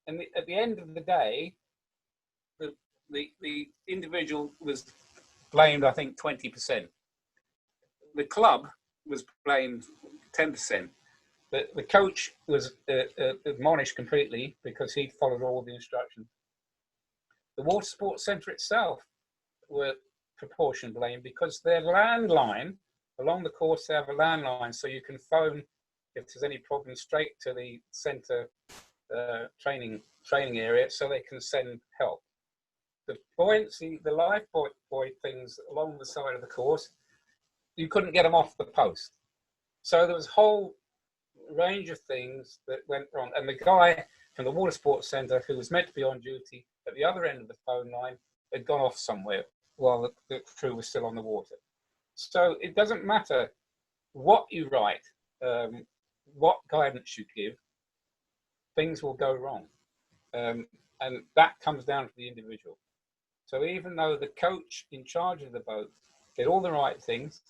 And at the end of the day, the individual was blamed, I think, 20%. The club was blamed 10%. The coach was admonished completely because he followed all the instructions. The water sports centre itself were proportion blamed because their landline, along the course they have a landline, so you can phone if there's any problem straight to the centre training area, so they can send help. The buoyancy, the lifebuoy things along the side of the course, you couldn't get them off the post. So there was a whole range of things that went wrong. And the guy from the water sports centre who was meant to be on duty at the other end of the phone line had gone off somewhere while the crew was still on the water. So it doesn't matter what you write, what guidance you give, things will go wrong. And that comes down to the individual. So even though the coach in charge of the boat did all the right things,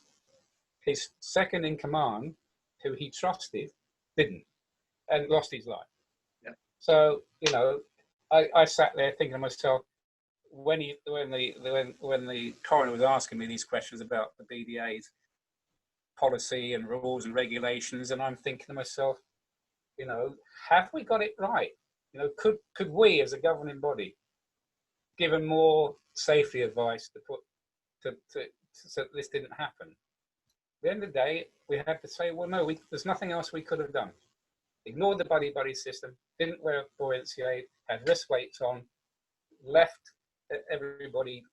his second in command, who he trusted, didn't, and lost his life. Yeah. So, you know, I sat there thinking to myself, when the coroner was asking me these questions about the BDA's policy and rules and regulations, and I'm thinking to myself, you know, have we got it right? You know, could we as a governing body give them more safety advice so that this didn't happen? At the end of the day, we had to say, well, no, there's nothing else we could have done. Ignored the buddy system, didn't wear a buoyancy aid, had wrist weights on, left everybody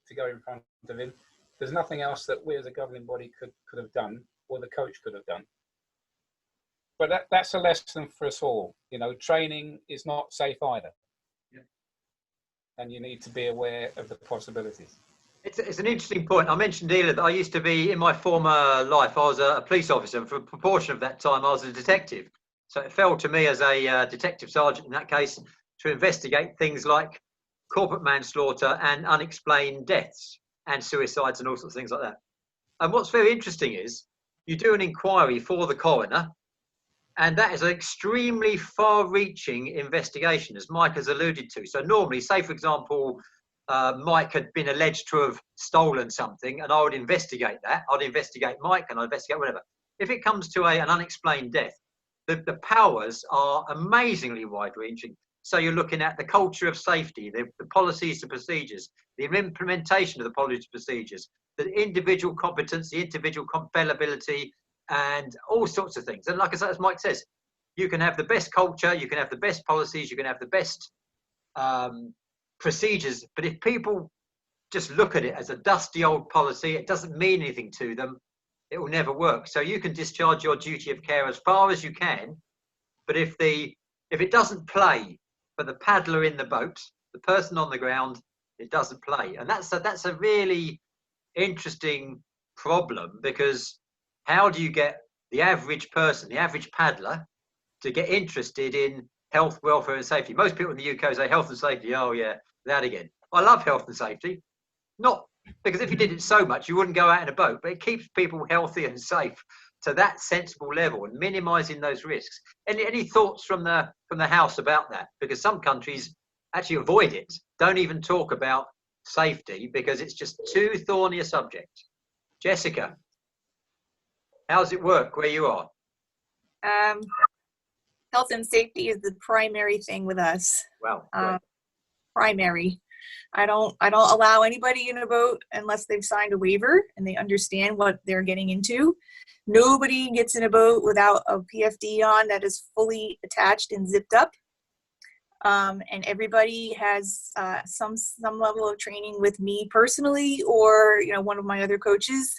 to go in front of him. There's nothing else that we as a governing body could have done, or the coach could have done. But that's a lesson for us all. You know, training is not safe either. Yeah. And you need to be aware of the possibilities. It's an interesting point. I mentioned earlier that I used to be, in my former life, I was a police officer, and for a proportion of that time I was a detective. So it fell to me as a detective sergeant in that case to investigate things like corporate manslaughter and unexplained deaths and suicides and all sorts of things like that. And what's very interesting is you do an inquiry for the coroner, and that is an extremely far-reaching investigation, as Mike has alluded to. So normally, say for example, Mike had been alleged to have stolen something, and I would investigate that. I'd investigate Mike and I'd investigate whatever. If it comes to an unexplained death, the powers are amazingly wide-ranging. So you're looking at the culture of safety, the policies, the procedures, the implementation of the policies, procedures, the individual competence, the individual fallibility, and all sorts of things. And like I said, as Mike says, you can have the best culture, you can have the best policies, you can have the best procedures, but if people just look at it as a dusty old policy, it doesn't mean anything to them, it will never work. So you can discharge your duty of care as far as you can, but if it doesn't play for the paddler in the boat, the person on the ground, it doesn't play. And that's a really interesting problem, because how do you get the average person, the average paddler, to get interested in health, welfare and safety? Most people in the UK say health and safety, oh yeah, that again. I love health and safety, not because if you did it so much you wouldn't go out in a boat, but it keeps people healthy and safe to that sensible level and minimizing those risks. Any thoughts from the house about that? Because some countries actually avoid it, don't even talk about safety because it's just too thorny a subject. Jessica, how's it work where you are? Health and safety is the primary thing with us. Well, right. Primary. I don't allow anybody in a boat unless they've signed a waiver and they understand what they're getting into. Nobody gets in a boat without a PFD on that is fully attached and zipped up. And everybody has some level of training with me personally, or one of my other coaches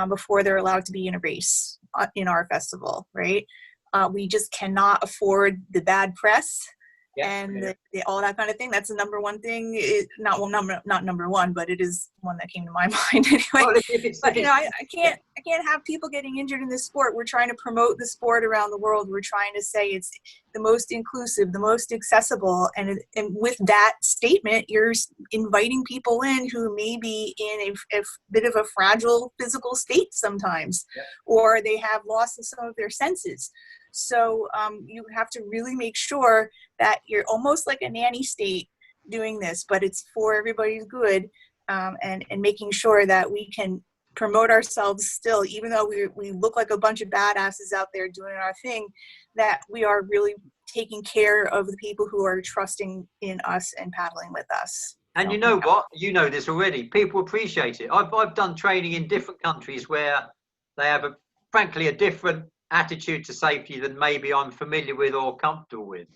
before they're allowed to be in a race in our festival, right? We just cannot afford the bad press. Yeah, And all that kind of thing. That's the number one thing. Not number one, but it is one that came to my mind anyway. Well, if you know, I can't have people getting injured in this sport. We're trying to promote the sport around the world. We're trying to say it's the most inclusive, the most accessible, and with that statement, you're inviting people in who may be in a bit of a fragile physical state sometimes, or they have lost some of their senses. So you have to really make sure that you're almost like a nanny state doing this, but it's for everybody's good, and making sure that we can promote ourselves still, even though we look like a bunch of badasses out there doing our thing, that we are really taking care of the people who are trusting in us and paddling with us. And you know what? You know this already. People appreciate it. I've done training in different countries where they have frankly a different attitude to safety than maybe I'm familiar with or comfortable with.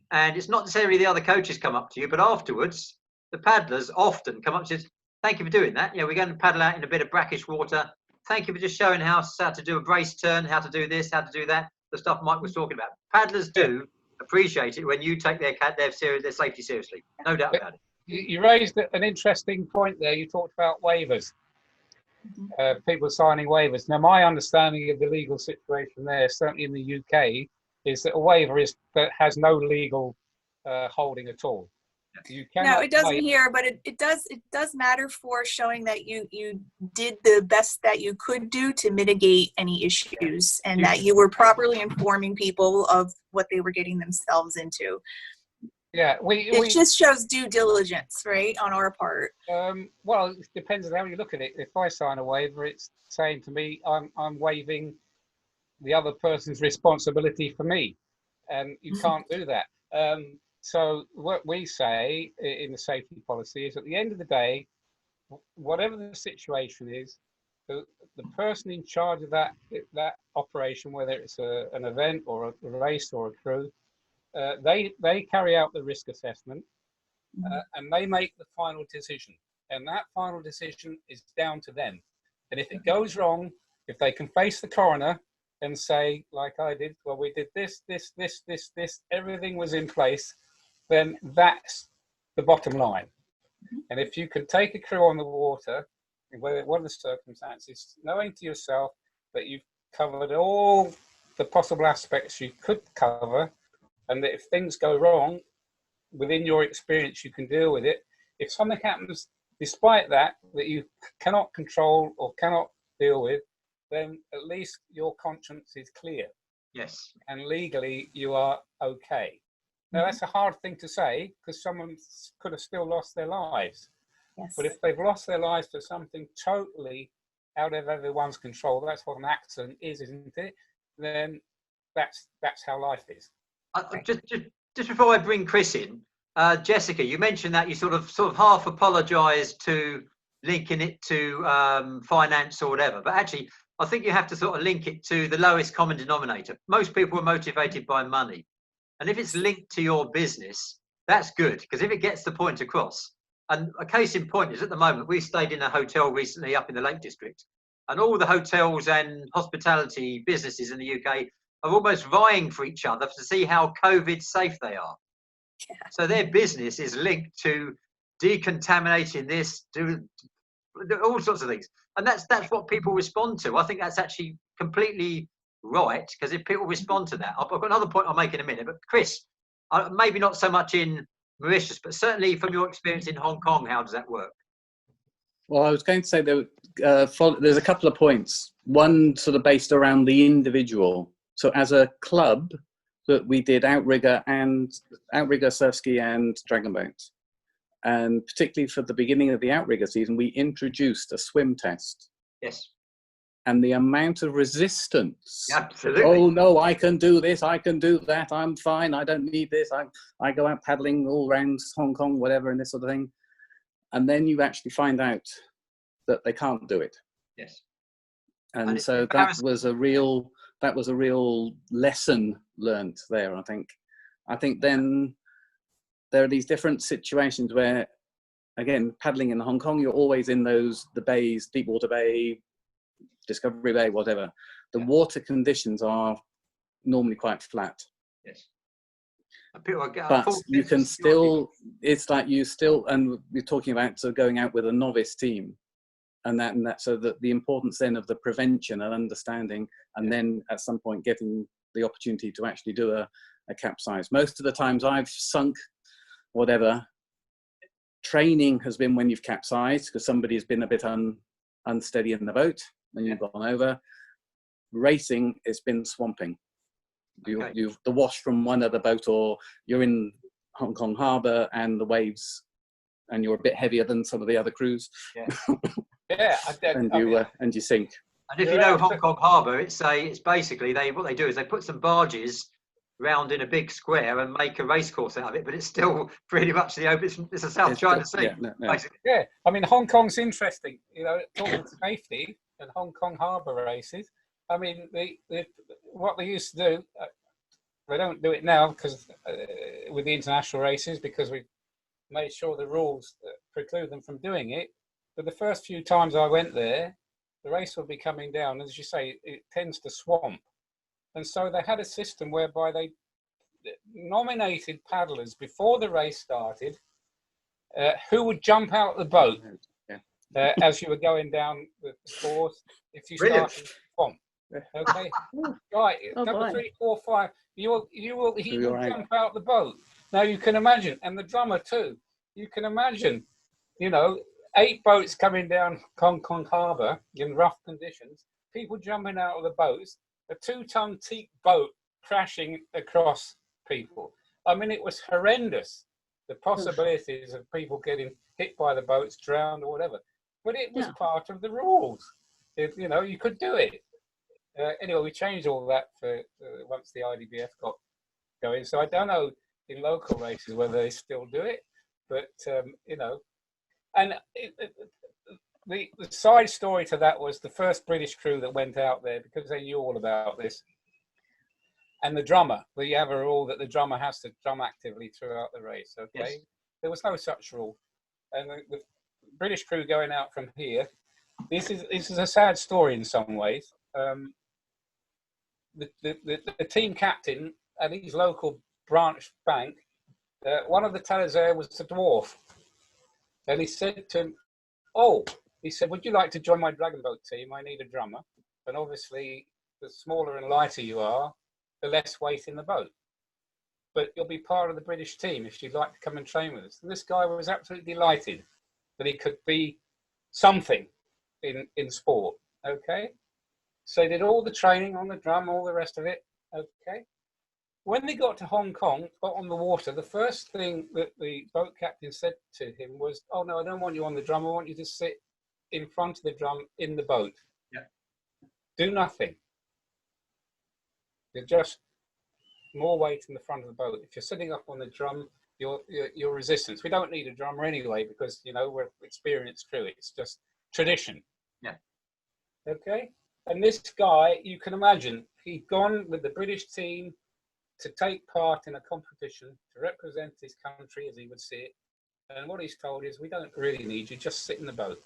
And it's not necessarily the other coaches come up to you, but afterwards, the paddlers often come up to you, thank you for doing that. You know, we're going to paddle out in a bit of brackish water. Thank you for just showing how to do a brace turn, how to do this, how to do that, the stuff Mike was talking about. Paddlers do appreciate it when you take their safety seriously. No doubt about it. You raised an interesting point there. You talked about waivers. People signing waivers. Now, my understanding of the legal situation there, certainly in the UK, is that a waiver has no legal holding at all. No, it doesn't here, but it does matter for showing that you did the best that you could do to mitigate any issues, and that you were properly informing people of what they were getting themselves into. Yeah, it just shows due diligence, right, on our part. Well, it depends on how you look at it. If I sign a waiver, it's saying to me, I'm waiving the other person's responsibility for me, and you can't do that. So what we say in the safety policy is, at the end of the day, whatever the situation is, the person in charge of that operation, whether it's an event or a race or a crew, they carry out the risk assessment, and they make the final decision. And that final decision is down to them. And if it goes wrong, if they can face the coroner and say, like I did, well, we did this, everything was in place, then that's the bottom line. And if you can take a crew on the water, what are the circumstances, knowing to yourself that you've covered all the possible aspects you could cover, and that if things go wrong, within your experience, you can deal with it. If something happens despite that you cannot control or cannot deal with, then at least your conscience is clear. Yes. And legally, you are okay. Now, that's a hard thing to say, because someone could have still lost their lives. Yes. But if they've lost their lives for something totally out of everyone's control, that's what an accident is, isn't it? Then that's how life is. Just before I bring Chris in, Jessica, you mentioned that you sort of half apologised to linking it to finance or whatever, but actually, I think you have to sort of link it to the lowest common denominator. Most people are motivated by money, and if it's linked to your business, that's good, because if it gets the point across. And a case in point is, at the moment, we stayed in a hotel recently up in the Lake District, and all the hotels and hospitality businesses in the UK are almost vying for each other to see how COVID safe they are. Yeah. So their business is linked to decontaminating this, do all sorts of things. And that's what people respond to. I think that's actually completely right, because if people respond to that, I've got another point I'll make in a minute. But Chris, maybe not so much in Mauritius, but certainly from your experience in Hong Kong, how does that work? Well, I was going to say there's a couple of points. One sort of based around the individual. So as a club, that we did outrigger, surf ski, and dragon boat. And particularly for the beginning of the outrigger season, we introduced a swim test. Yes. And the amount of resistance. Absolutely. Oh no, I can do this, I can do that, I'm fine, I don't need this. I go out paddling all around Hong Kong, whatever, and this sort of thing. And then you actually find out that they can't do it. Yes. And so that was a real lesson learnt there, I think. I think then there are these different situations where, again, paddling in Hong Kong, you're always in the bays, Deepwater Bay, Discovery Bay, whatever. The water conditions are normally quite flat. Yes. And people get But you can still, it's like you still, and we're talking about so going out with a novice team, and that so that the importance then of the prevention and understanding, and then at some point getting the opportunity to actually do a capsize. Most of the times I've sunk, whatever, training has been when you've capsized because somebody's been a bit unsteady in the boat and you've gone over. Racing, it's been swamping. You've the wash from one other boat, or you're in Hong Kong Harbour and the waves, and you're a bit heavier than some of the other crews. Yeah, and you sink. And if you know Hong Kong Harbour, it's basically what they do is they put some barges round in a big square and make a race course out of it, but it's still pretty much the open. It's a South China Sea, basically. Yeah, I mean Hong Kong's interesting. You know, talking safety and Hong Kong Harbour races. I mean, what they used to do, they don't do it now because with the international races, because we've made sure the rules preclude them from doing it. But the first few times I went there, the race would be coming down, and as you say, it tends to swamp. And so they had a system whereby they nominated paddlers before the race started who would jump out the boat as you were going down the course if you started to swamp. Okay, right. Number 3, 4, 5. He will jump out the boat. Now you can imagine, and the drummer too. You can imagine, 8 boats coming down Hong Kong Harbour in rough conditions. People jumping out of the boats. A 2-ton teak boat crashing across people. I mean, it was horrendous. The possibilities of people getting hit by the boats, drowned or whatever. But it was part of the rules. You could do it. Anyway, we changed all that for once the IDBF got going. So I don't know in local races whether they still do it, but and the side story to that was the first British crew that went out there because they knew all about this. And the drummer, you have a rule that the drummer has to drum actively throughout the race. Okay, yes. There was no such rule, and the British crew going out from here. This is a sad story in some ways. The team captain at his local branch bank, one of the tellers there was a dwarf. And he said to him, he said, would you like to join my dragon boat team? I need a drummer. And obviously, the smaller and lighter you are, the less weight in the boat. But you'll be part of the British team if you'd like to come and train with us. And this guy was absolutely delighted that he could be something in sport, okay? So they did all the training on the drum, all the rest of it, okay? When they got to Hong Kong, got on the water, the first thing that the boat captain said to him was, oh, no, I don't want you on the drum. I want you to sit in front of the drum in the boat. Yeah. Do nothing. You're just more weight in the front of the boat. If you're sitting up on the drum, your resistance. We don't need a drummer anyway because, we're experienced crew. It's just tradition. Yeah. Okay? And this guy, you can imagine, he'd gone with the British team to take part in a competition to represent his country as he would see it. And what he's told is, we don't really need you, just sit in the boat.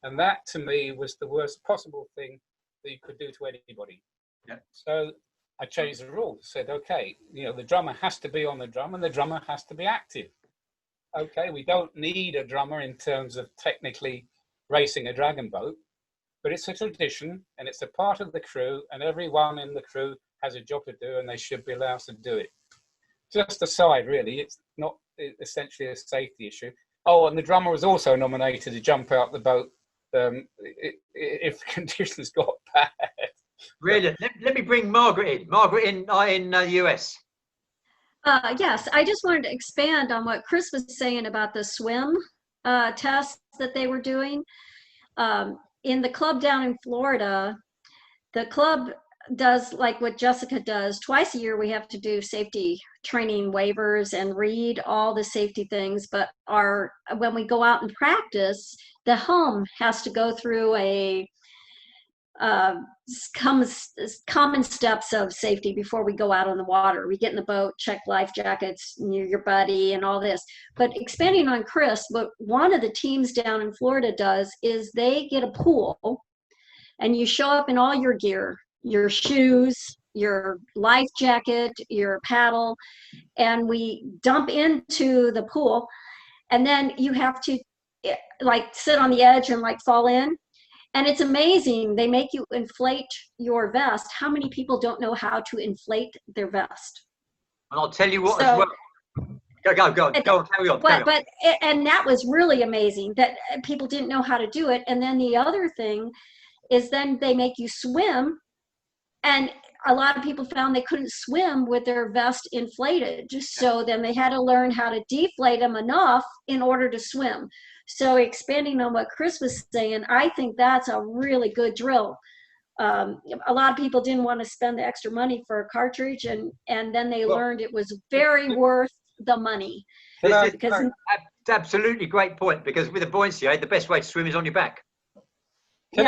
And that to me was the worst possible thing that you could do to anybody. Yeah. So I changed the rules, said, okay, the drummer has to be on the drum and the drummer has to be active. Okay, we don't need a drummer in terms of technically racing a dragon boat, but it's a tradition and it's a part of the crew and everyone in the crew has a job to do and they should be allowed to do it. Just aside, really, it's not essentially a safety issue. Oh, and the drummer was also nominated to jump out the boat if conditions got bad. Really? Let me bring Margaret in. Margaret in the US. Yes, I just wanted to expand on what Chris was saying about the swim tests that they were doing. In the club down in Florida, the club does like what Jessica does. Twice a year we have to do safety training waivers and read all the safety things, but when we go out and practice, the home has to go through a common steps of safety before we go out on the water. We get in the boat, check life jackets, your buddy and all this. But expanding on Chris, what one of the teams down in Florida does is they get a pool and you show up in all your gear, your shoes, your life jacket, your paddle, and we dump into the pool. And then you have to like sit on the edge and like fall in. And it's amazing. They make you inflate your vest. How many people don't know how to inflate their vest? And I'll tell you what So, as well. Go on, carry on. And that was really amazing that people didn't know how to do it. And then the other thing is then they make you swim, and a lot of people found they couldn't swim with their vest inflated. So then they had to learn how to deflate them enough in order to swim. So expanding on what Chris was saying, I think that's a really good drill. A lot of people didn't want to spend the extra money for a cartridge, and then they learned it was very worth the money. Because it's absolutely great point, because with a buoyancy aid, the best way to swim is on your back. Can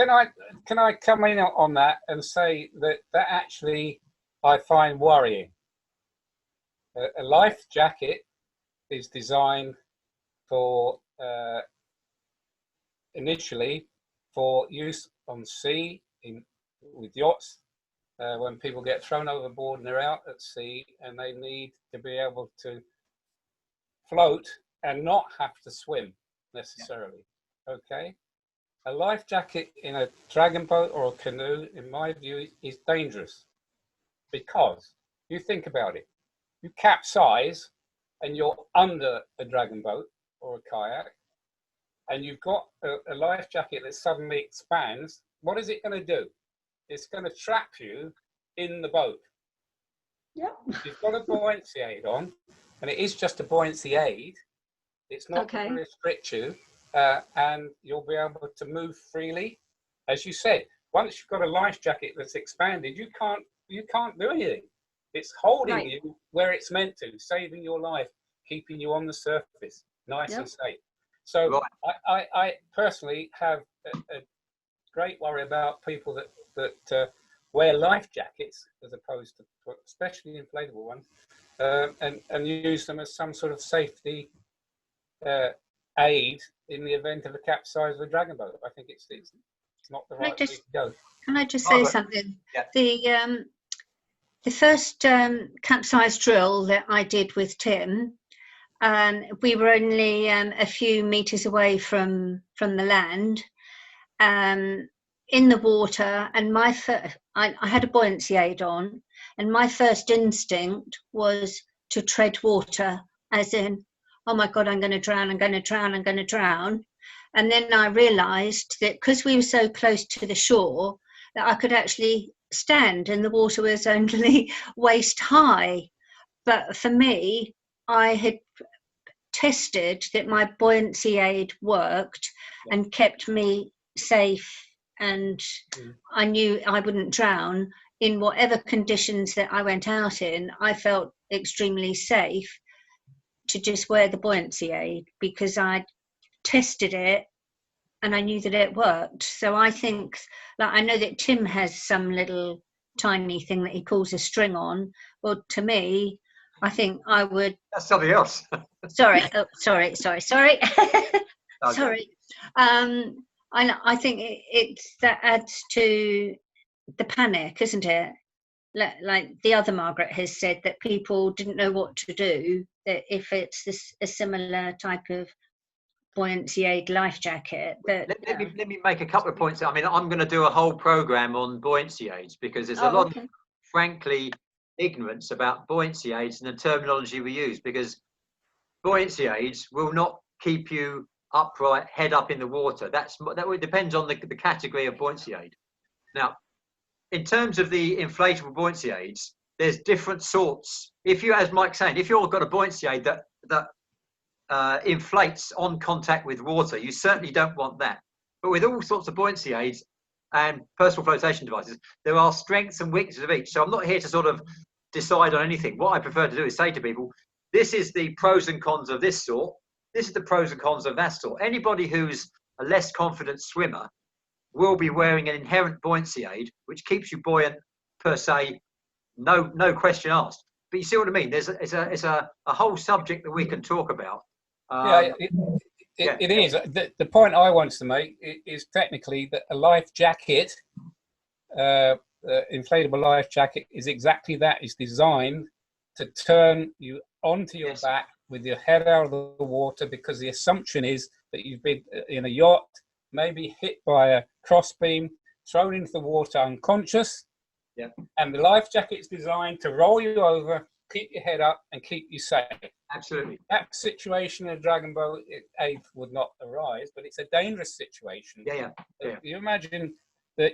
I come in on that and say that actually I find worrying. A life jacket is designed for initially for use on sea with yachts, when people get thrown overboard and they're out at sea and they need to be able to float and not have to swim necessarily. Okay, a life jacket in a dragon boat or a canoe, in my view, is dangerous, because you think about it, you capsize and you're under a dragon boat or a kayak, and you've got a life jacket that suddenly expands. What is it going to do? It's going to trap you in the boat. Yep. You've got a buoyancy aid on, and it is just a buoyancy aid. It's not going to restrict you, and you'll be able to move freely. As you said, once you've got a life jacket that's expanded, you can't do anything. It's holding you where it's meant to, saving your life, keeping you on the surface, nice and safe. So I personally have a great worry about people that wear life jackets as opposed to, especially inflatable ones, and use them as some sort of safety aid in the event of a capsize of a dragon boat. I think it's not the right way to go. Can I just say something? Yeah. The first capsize drill that I did with Tim, we were only a few meters away from the land, in the water, and I had a buoyancy aid on, and my first instinct was to tread water, as in, oh my God, I'm going to drown, I'm going to drown, I'm going to drown. And then I realized that because we were so close to the shore, that I could actually stand and the water was only waist high. But for me, I had tested that my buoyancy aid worked and kept me safe, and I knew I wouldn't drown in whatever conditions that I went out in. I felt extremely safe to just wear the buoyancy aid because I'd tested it and I knew that it worked. So I think, like, I know that Tim has some little tiny thing that he pulls a string on. Well, to me, I think I would. That's something else. Sorry. Sorry. Sorry. I think it's that adds to the panic, isn't it? Like the other Margaret has said, that people didn't know what to do, that if it's a similar type of buoyancy aid life jacket. But let me make a couple of points. I mean, I'm going to do a whole program on buoyancy aids, because there's a lot of, frankly, ignorance about buoyancy aids and the terminology we use, because buoyancy aids will not keep you upright, head up in the water. That depends on the category of buoyancy aid. Now, in terms of the inflatable buoyancy aids, there's different sorts. If you, as Mike's saying, if you've got a buoyancy aid that inflates on contact with water, you certainly don't want that. But with all sorts of buoyancy aids and personal flotation devices, there are strengths and weaknesses of each. So I'm not here to sort of decide on anything. What I prefer to do is say to people, this is the pros and cons of this sort. This is the pros and cons of that sort. Anybody who's a less confident swimmer will be wearing an inherent buoyancy aid, which keeps you buoyant per se, no question asked. But you see what I mean? It's a whole subject that we can talk about. It is. The point I wanted to make is technically that a life jacket inflatable life jacket is exactly that. It's designed to turn you onto your back with your head out of the water, because the assumption is that you've been in a yacht, maybe hit by a crossbeam, thrown into the water unconscious. Yeah. And the life jacket is designed to roll you over, keep your head up, and keep you safe. Absolutely. That situation in a dragon boat aid would not arise, but it's a dangerous situation. Yeah. You imagine that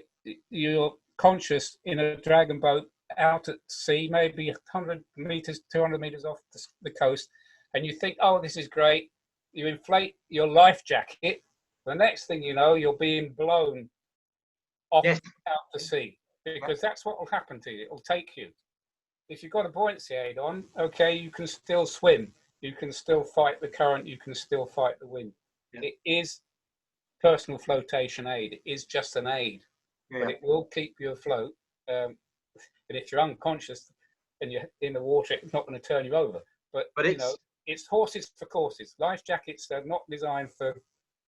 you're conscious in a dragon boat out at sea, maybe 100 meters, 200 meters off the coast, and you think, oh, this is great. You inflate your life jacket. The next thing you know, you're being blown off out to sea, because that's what will happen to you. It will take you. If you've got a buoyancy aid on, okay, you can still swim. You can still fight the current. You can still fight the wind. Yeah. It is personal flotation aid. It is just an aid, but it will keep you afloat. But if you're unconscious and you're in the water, it's not going to turn you over. But you know, it's horses for courses. Life jackets are not designed for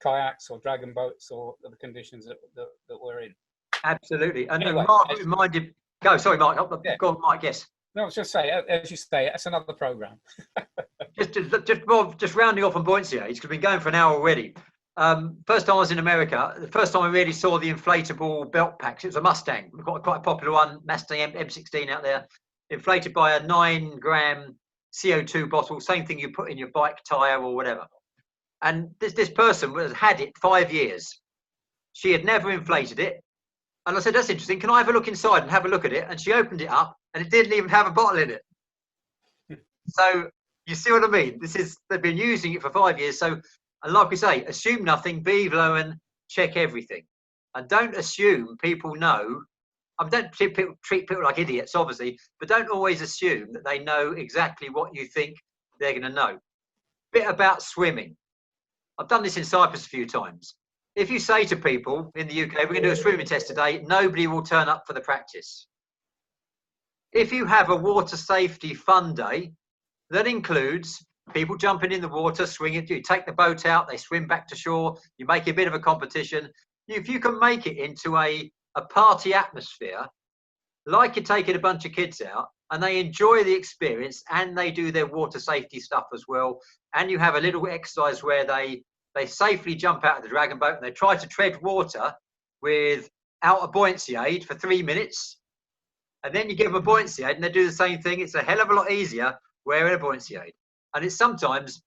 kayaks or dragon boats or the conditions that we're in. Absolutely. And anyway, Mark reminded. Go, sorry, Mark. Go on, Mike. Yes. No, I was just saying, as you say, that's another program. just rounding off on buoyancy aids, because we've been going for an hour already. First time I was in America, the first time I really saw the inflatable belt packs, it was a Mustang. We've got quite a popular one, Mustang M16 out there, inflated by a 9-gram CO2 bottle, same thing you put in your bike tire or whatever. And this person had it 5 years. She had never inflated it. And I said, that's interesting. Can I have a look inside and have a look at it? And she opened it up and it didn't even have a bottle in it. So you see what I mean? They've been using it for 5 years. So, and like we say, assume nothing, be low, check everything. And don't assume people know. I mean, don't treat people like idiots, obviously, but don't always assume that they know exactly what you think they're going to know. Bit about swimming. I've done this in Cyprus a few times. If you say to people in the UK, we're going to do a swimming test today, nobody will turn up for the practice. If you have a water safety fun day, that includes people jumping in the water, swinging, you take the boat out, they swim back to shore, you make a bit of a competition. If you can make it into a party atmosphere, like you're taking a bunch of kids out, and they enjoy the experience and they do their water safety stuff as well, and you have a little exercise where they safely jump out of the dragon boat and they try to tread water without a buoyancy aid for 3 minutes, and then you give them a buoyancy aid and they do the same thing. It's a hell of a lot easier wearing a buoyancy aid. And it's sometimes,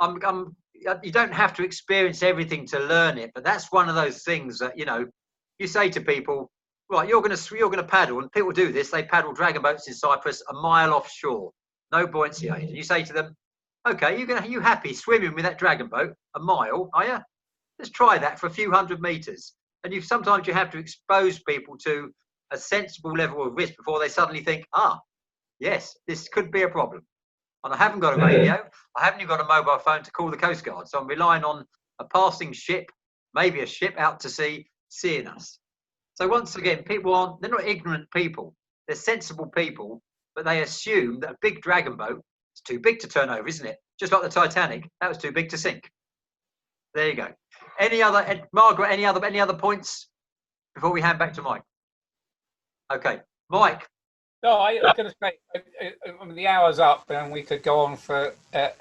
you don't have to experience everything to learn it, but that's one of those things that, you know, you say to people, right, you're going to paddle, and people do this. They paddle dragon boats in Cyprus a mile offshore, no buoyancy aid. And you say to them, okay, you happy swimming with that dragon boat a mile, are you? Let's try that for a few hundred meters. And sometimes you have to expose people to a sensible level of risk before they suddenly think, yes, this could be a problem. And I haven't got a radio. I haven't even got a mobile phone to call the Coast Guard. So I'm relying on a passing ship, maybe a ship out to sea, seeing us. So once again, they're not ignorant people. They're sensible people, but they assume that a big dragon boat is too big to turn over, isn't it? Just like the Titanic, that was too big to sink. There you go. Margaret, any other points before we hand back to Mike? Okay, Mike. No, I was going to say, the hour's up and we could go on for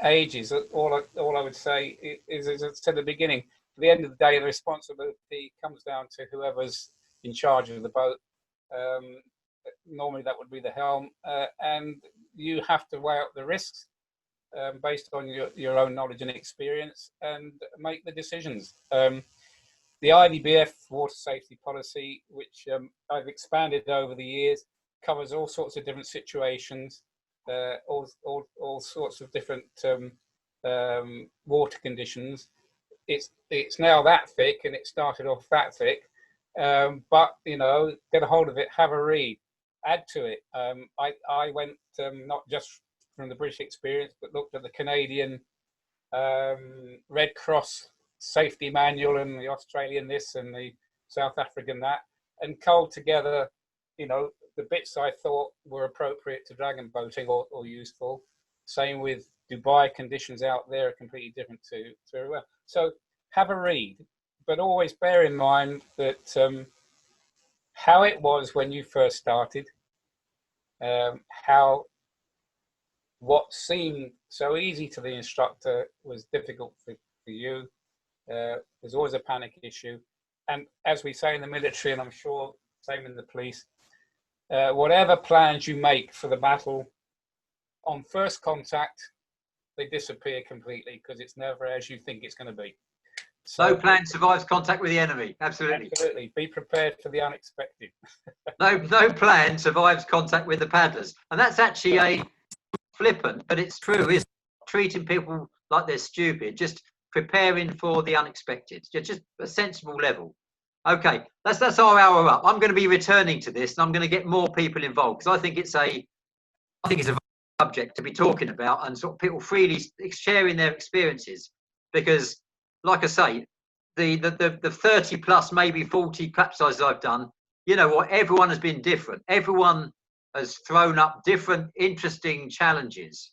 ages. All I would say is, as I said at the beginning, at the end of the day, the responsibility comes down to whoever's in charge of the boat. Normally that would be the helm, and you have to weigh up the risks based on your own knowledge and experience and make the decisions. The IDBF water safety policy, which I've expanded over the years, covers all sorts of different situations, all sorts of different water conditions. It's now that thick, and it started off that thick. But you know, get a hold of it, have a read, add to it. I went not just from the British experience, but looked at the Canadian Red Cross safety manual and the Australian this and the South African that, and culled together, you know, the bits I thought were appropriate to dragon boating or useful. Same with Dubai, conditions out there are completely different to everywhere. So have a read, but always bear in mind that how it was when you first started, how what seemed so easy to the instructor was difficult for you. There's always a panic issue. And as we say in the military, and I'm sure same in the police, whatever plans you make for the battle, on first contact, they disappear completely because it's never as you think it's going to be. So, No plan survives contact with the enemy. Absolutely. Absolutely. Be prepared for the unexpected. No plan survives contact with the paddlers. And that's actually a flippant, but it's true, isn't it? Treating people like they're stupid, just preparing for the unexpected, just a sensible level. Okay, that's our hour up. I'm going to be returning to this, and I'm going to get more people involved because I think it's a subject to be talking about, and sort of people freely sharing their experiences. Because, like I say, the 30 plus, maybe 40 capsizes I've done, you know what? Everyone has been different. Everyone has thrown up different, interesting challenges.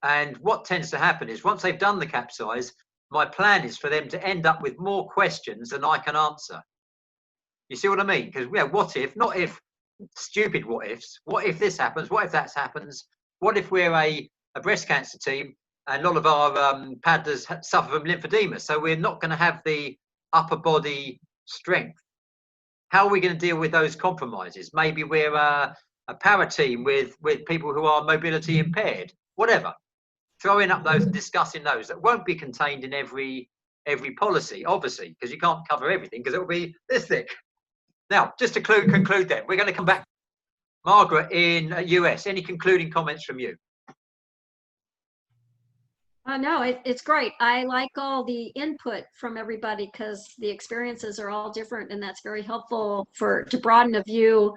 And what tends to happen is once they've done the capsize, my plan is for them to end up with more questions than I can answer. You see what I mean? Because what if, not if, stupid what ifs. What if this happens? What if that happens? What if we're a breast cancer team and a lot of our paddlers suffer from lymphedema, so we're not going to have the upper body strength? How are we going to deal with those compromises? Maybe we're a para team with people who are mobility impaired, whatever. Throwing up those and discussing those that won't be contained in every policy, obviously, because you can't cover everything because it will be this thick. Now, just to conclude then, we're going to come back. Margaret in US, any concluding comments from you? No, it's great. I like all the input from everybody because the experiences are all different, and that's very helpful to broaden a view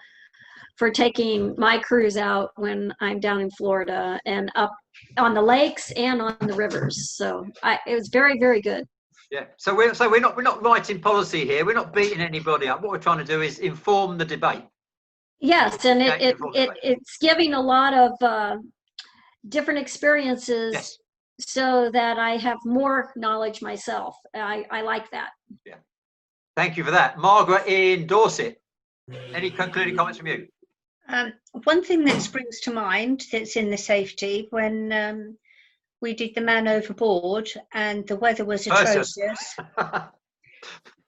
for taking my cruise out when I'm down in Florida and up on the lakes and on the rivers. So it was very, very good. Yeah. So we're not writing policy here. We're not beating anybody up. What we're trying to do is inform the debate. Yes, and it's giving a lot of different experiences. Yes. So that I have more knowledge myself. I like that. Yeah. Thank you for that. Margaret in Dorset, any concluding comments from you? One thing that springs to mind that's in the safety, when we did the man overboard and the weather was atrocious.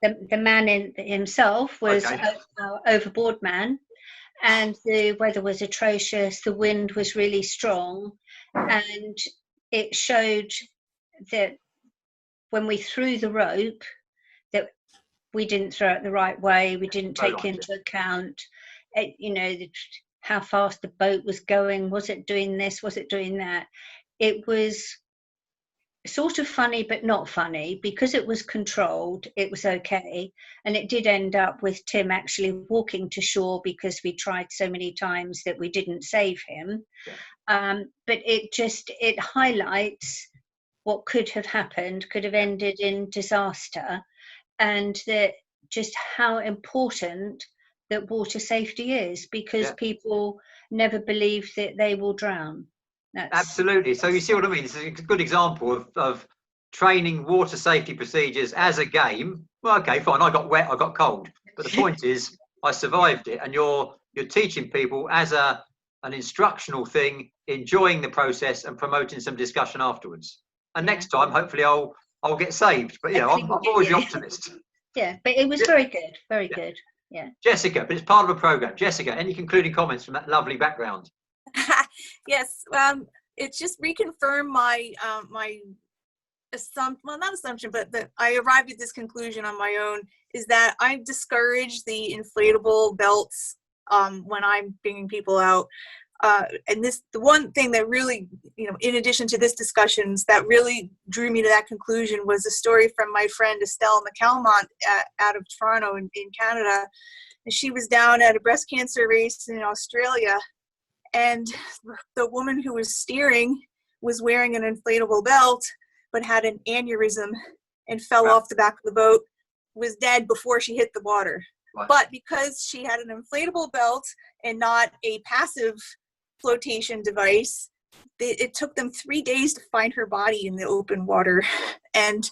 The man himself was our overboard man, and the weather was atrocious. The wind was really strong, and it showed that when we threw the rope, that we didn't throw it the right way. We didn't take into account, how fast the boat was going. Was it doing this? Was it doing that? It was sort of funny, but not funny, because it was controlled. It was okay. And it did end up with Tim actually walking to shore because we tried so many times that we didn't save him. But it highlights what could have happened, could have ended in disaster, and that just how important that water safety is, because people never believe that they will drown. Absolutely. So you see what I mean? This is a good example of training water safety procedures as a game. Well, okay, fine. I got wet, I got cold, but the point is I survived it, and you're teaching people as an instructional thing, enjoying the process and promoting some discussion afterwards. And next time, hopefully, I'll get saved. But I'm always the optimist. Yeah, but it was very good, very good. Yeah. Jessica, but it's part of a program. Jessica, any concluding comments from that lovely background? Yes, it's just reconfirmed my not assumption, but that I arrived at this conclusion on my own, is that I discourage the inflatable belts when I'm bringing people out. And the one thing that really, in addition to this discussions, that really drew me to that conclusion was a story from my friend Estelle McCalmont out of Toronto in Canada. And she was down at a breast cancer race in Australia, and the woman who was steering was wearing an inflatable belt, but had an aneurysm and fell off the back of the boat, was dead before she hit the water. Wow. But because she had an inflatable belt and not a passive flotation device, it took them 3 days to find her body in the open water. And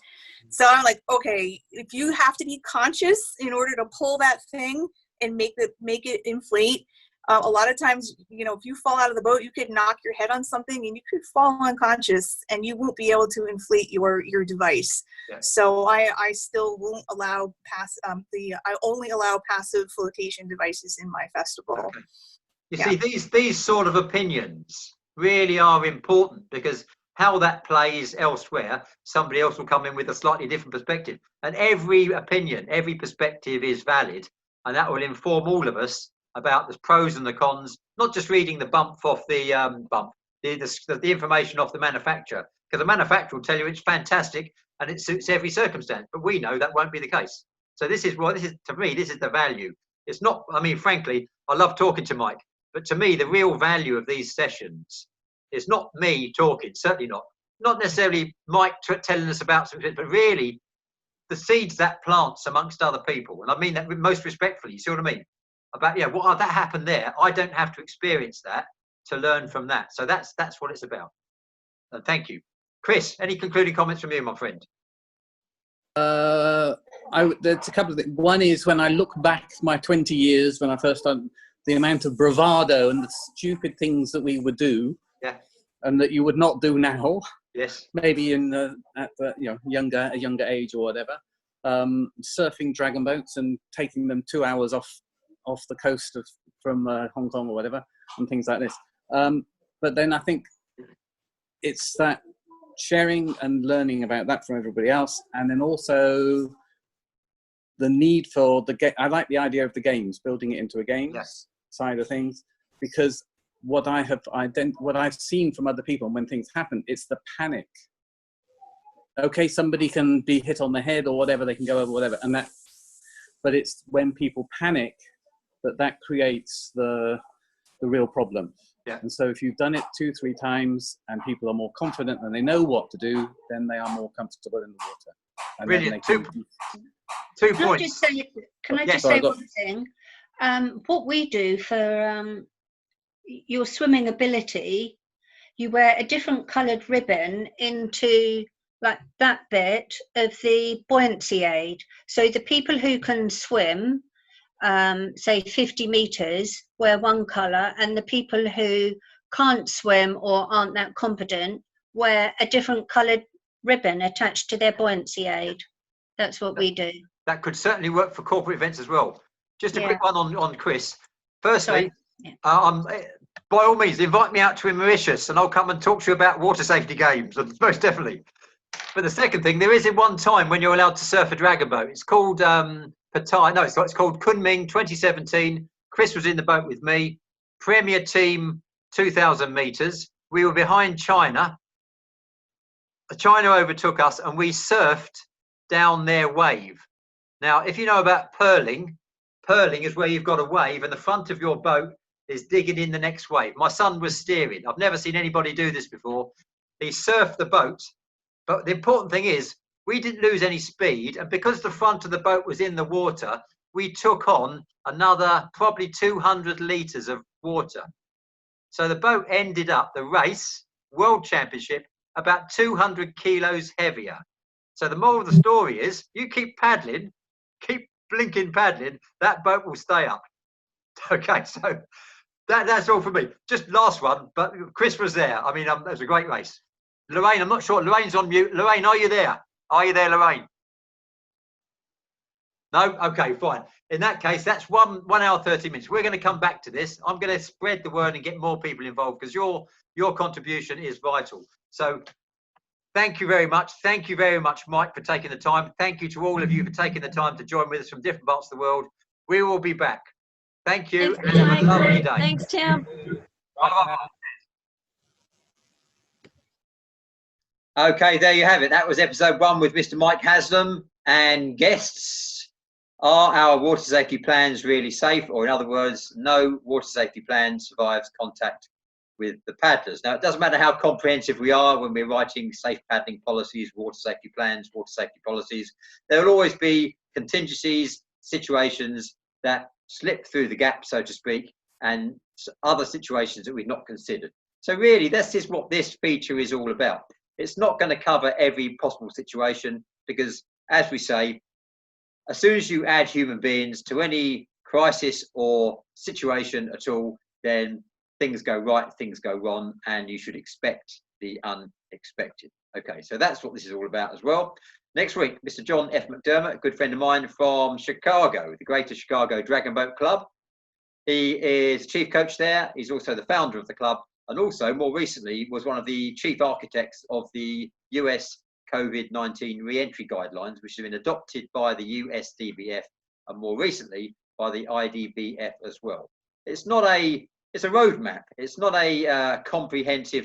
so I'm like, okay, if you have to be conscious in order to pull that thing, and make it inflate. A lot of times, you know, if you fall out of the boat, you could knock your head on something and you could fall unconscious and you won't be able to inflate your device. Yeah. So I still won't allow I only allow passive flotation devices in my festival. Okay. You see, these sort of opinions really are important, because how that plays elsewhere, somebody else will come in with a slightly different perspective. And every opinion, every perspective is valid, and that will inform all of us about the pros and the cons, not just reading the bump off the the information off the manufacturer, because the manufacturer will tell you it's fantastic and it suits every circumstance, but we know that won't be the case. So this is to me, this is the value. It's not, I mean, frankly, I love talking to Mike, but to me, the real value of these sessions is not me talking, certainly not necessarily Mike telling us about something, but really the seeds that plants amongst other people. And I mean that most respectfully, you see what I mean? About, yeah, what that happened there, I don't have to experience that to learn from that. So that's what it's about. And thank you. Chris, any concluding comments from you, my friend? There's a couple of things. One is, when I look back my 20 years when I first started, the amount of bravado and the stupid things that we would do, yeah, and that you would not do now. Yes. Maybe at a younger age or whatever. Surfing dragon boats and taking them 2 hours off the coast from Hong Kong or whatever, and things like this. But then I think it's that sharing and learning about that from everybody else, and then also the need for I like the idea of the games, building it into a games side of things, because what I've seen from other people, and when things happen, it's the panic. Okay, somebody can be hit on the head or whatever, they can go over whatever, but it's when people panic that creates the real problem. Yeah. And so if you've done it 2-3 times and people are more confident and they know what to do, then they are more comfortable in the water. And brilliant. Two points. Can I just say one thing? What we do for your swimming ability, you wear a different coloured ribbon into like that bit of the buoyancy aid. So the people who can swim, say 50 meters, wear one colour, and the people who can't swim or aren't that competent wear a different coloured ribbon attached to their buoyancy aid. That's what we do. That could certainly work for corporate events as well. Just a quick one on Chris. Firstly, by all means, invite me out to Mauritius and I'll come and talk to you about water safety games, most definitely. But the second thing, there is one time when you're allowed to surf a dragon boat. It's called Pattaya. No, it's called Kunming 2017. Chris was in the boat with me. Premier team, 2,000 meters. We were behind China. China overtook us and we surfed down their wave. Now, if you know about purling is where you've got a wave and the front of your boat is digging in the next wave. My son was steering. I've never seen anybody do this before. He surfed the boat, but the important thing is we didn't lose any speed, and because the front of the boat was in the water, we took on another probably 200 litres of water. So the boat ended up, the race, World Championship, about 200 kilos heavier. So the moral of the story is, you keep paddling, keep blinking paddling, that boat will stay up. Okay, so that's all for me. Just last one, but Chris was there. I mean, that was a great race. Lorraine, I'm not sure. Lorraine's on mute. Lorraine, are you there? Are you there, Lorraine? No? Okay, fine. In that case, that's 1 hour, 30 minutes. We're going to come back to this. I'm going to spread the word and get more people involved because your contribution is vital. So thank you very much. Thank you very much, Mike, for taking the time. Thank you to all of you for taking the time to join with us from different parts of the world. We will be back. Thank you. Thanks, and have a lovely day. Thanks, Tim. Okay, there you have it. That was episode 1 with Mr. Mike Haslam and guests. Are our water safety plans really safe? Or in other words, no water safety plan survives contact with the paddlers. Now, it doesn't matter how comprehensive we are when we're writing safe paddling policies, water safety plans, water safety policies. There will always be contingencies, situations that slip through the gap, so to speak, and other situations that we've not considered. So really, this is what this feature is all about. It's not going to cover every possible situation because, as we say, as soon as you add human beings to any crisis or situation at all, then things go right, things go wrong, and you should expect the unexpected. Okay, so that's what this is all about as well. Next week, Mr. John F. McDermott, a good friend of mine from Chicago, the Greater Chicago Dragon Boat Club. He is chief coach there. He's also the founder of the club, and also more recently was one of the chief architects of the US COVID-19 re-entry guidelines, which have been adopted by the USDBF and more recently by the IDBF as well. It's a roadmap. It's not a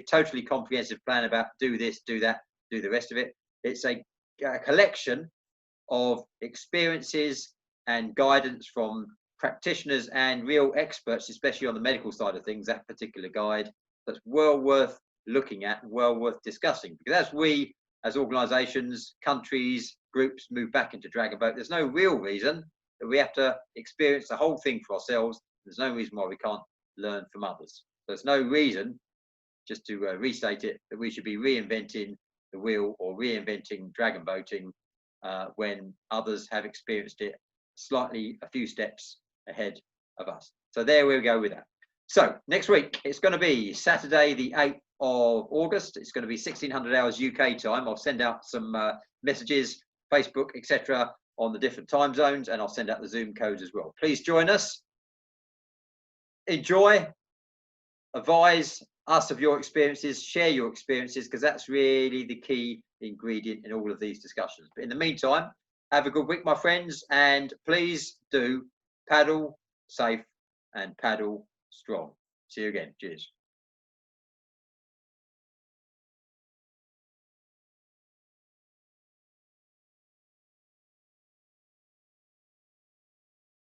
totally comprehensive plan about do this, do that, do the rest of it. It's a collection of experiences and guidance from practitioners and real experts, especially on the medical side of things, that particular guide, that's well worth looking at, well worth discussing. Because as we, as organisations, countries, groups move back into Dragon Boat, there's no real reason that we have to experience the whole thing for ourselves. There's no reason why we can't learn from others. There's no reason, just to restate it, that we should be reinventing the wheel or reinventing dragon boating when others have experienced it a few steps ahead of us. So there we go with that. So next week, it's going to be Saturday, the 8th of August. It's going to be 1600 hours UK time. I'll send out some messages, Facebook, etc., on the different time zones, and I'll send out the Zoom codes as well. Please join us. Enjoy, advise us of your experiences, share your experiences, because that's really the key ingredient in all of these discussions. But in the meantime, have a good week, my friends, and please do paddle safe and paddle strong. See you again. Cheers.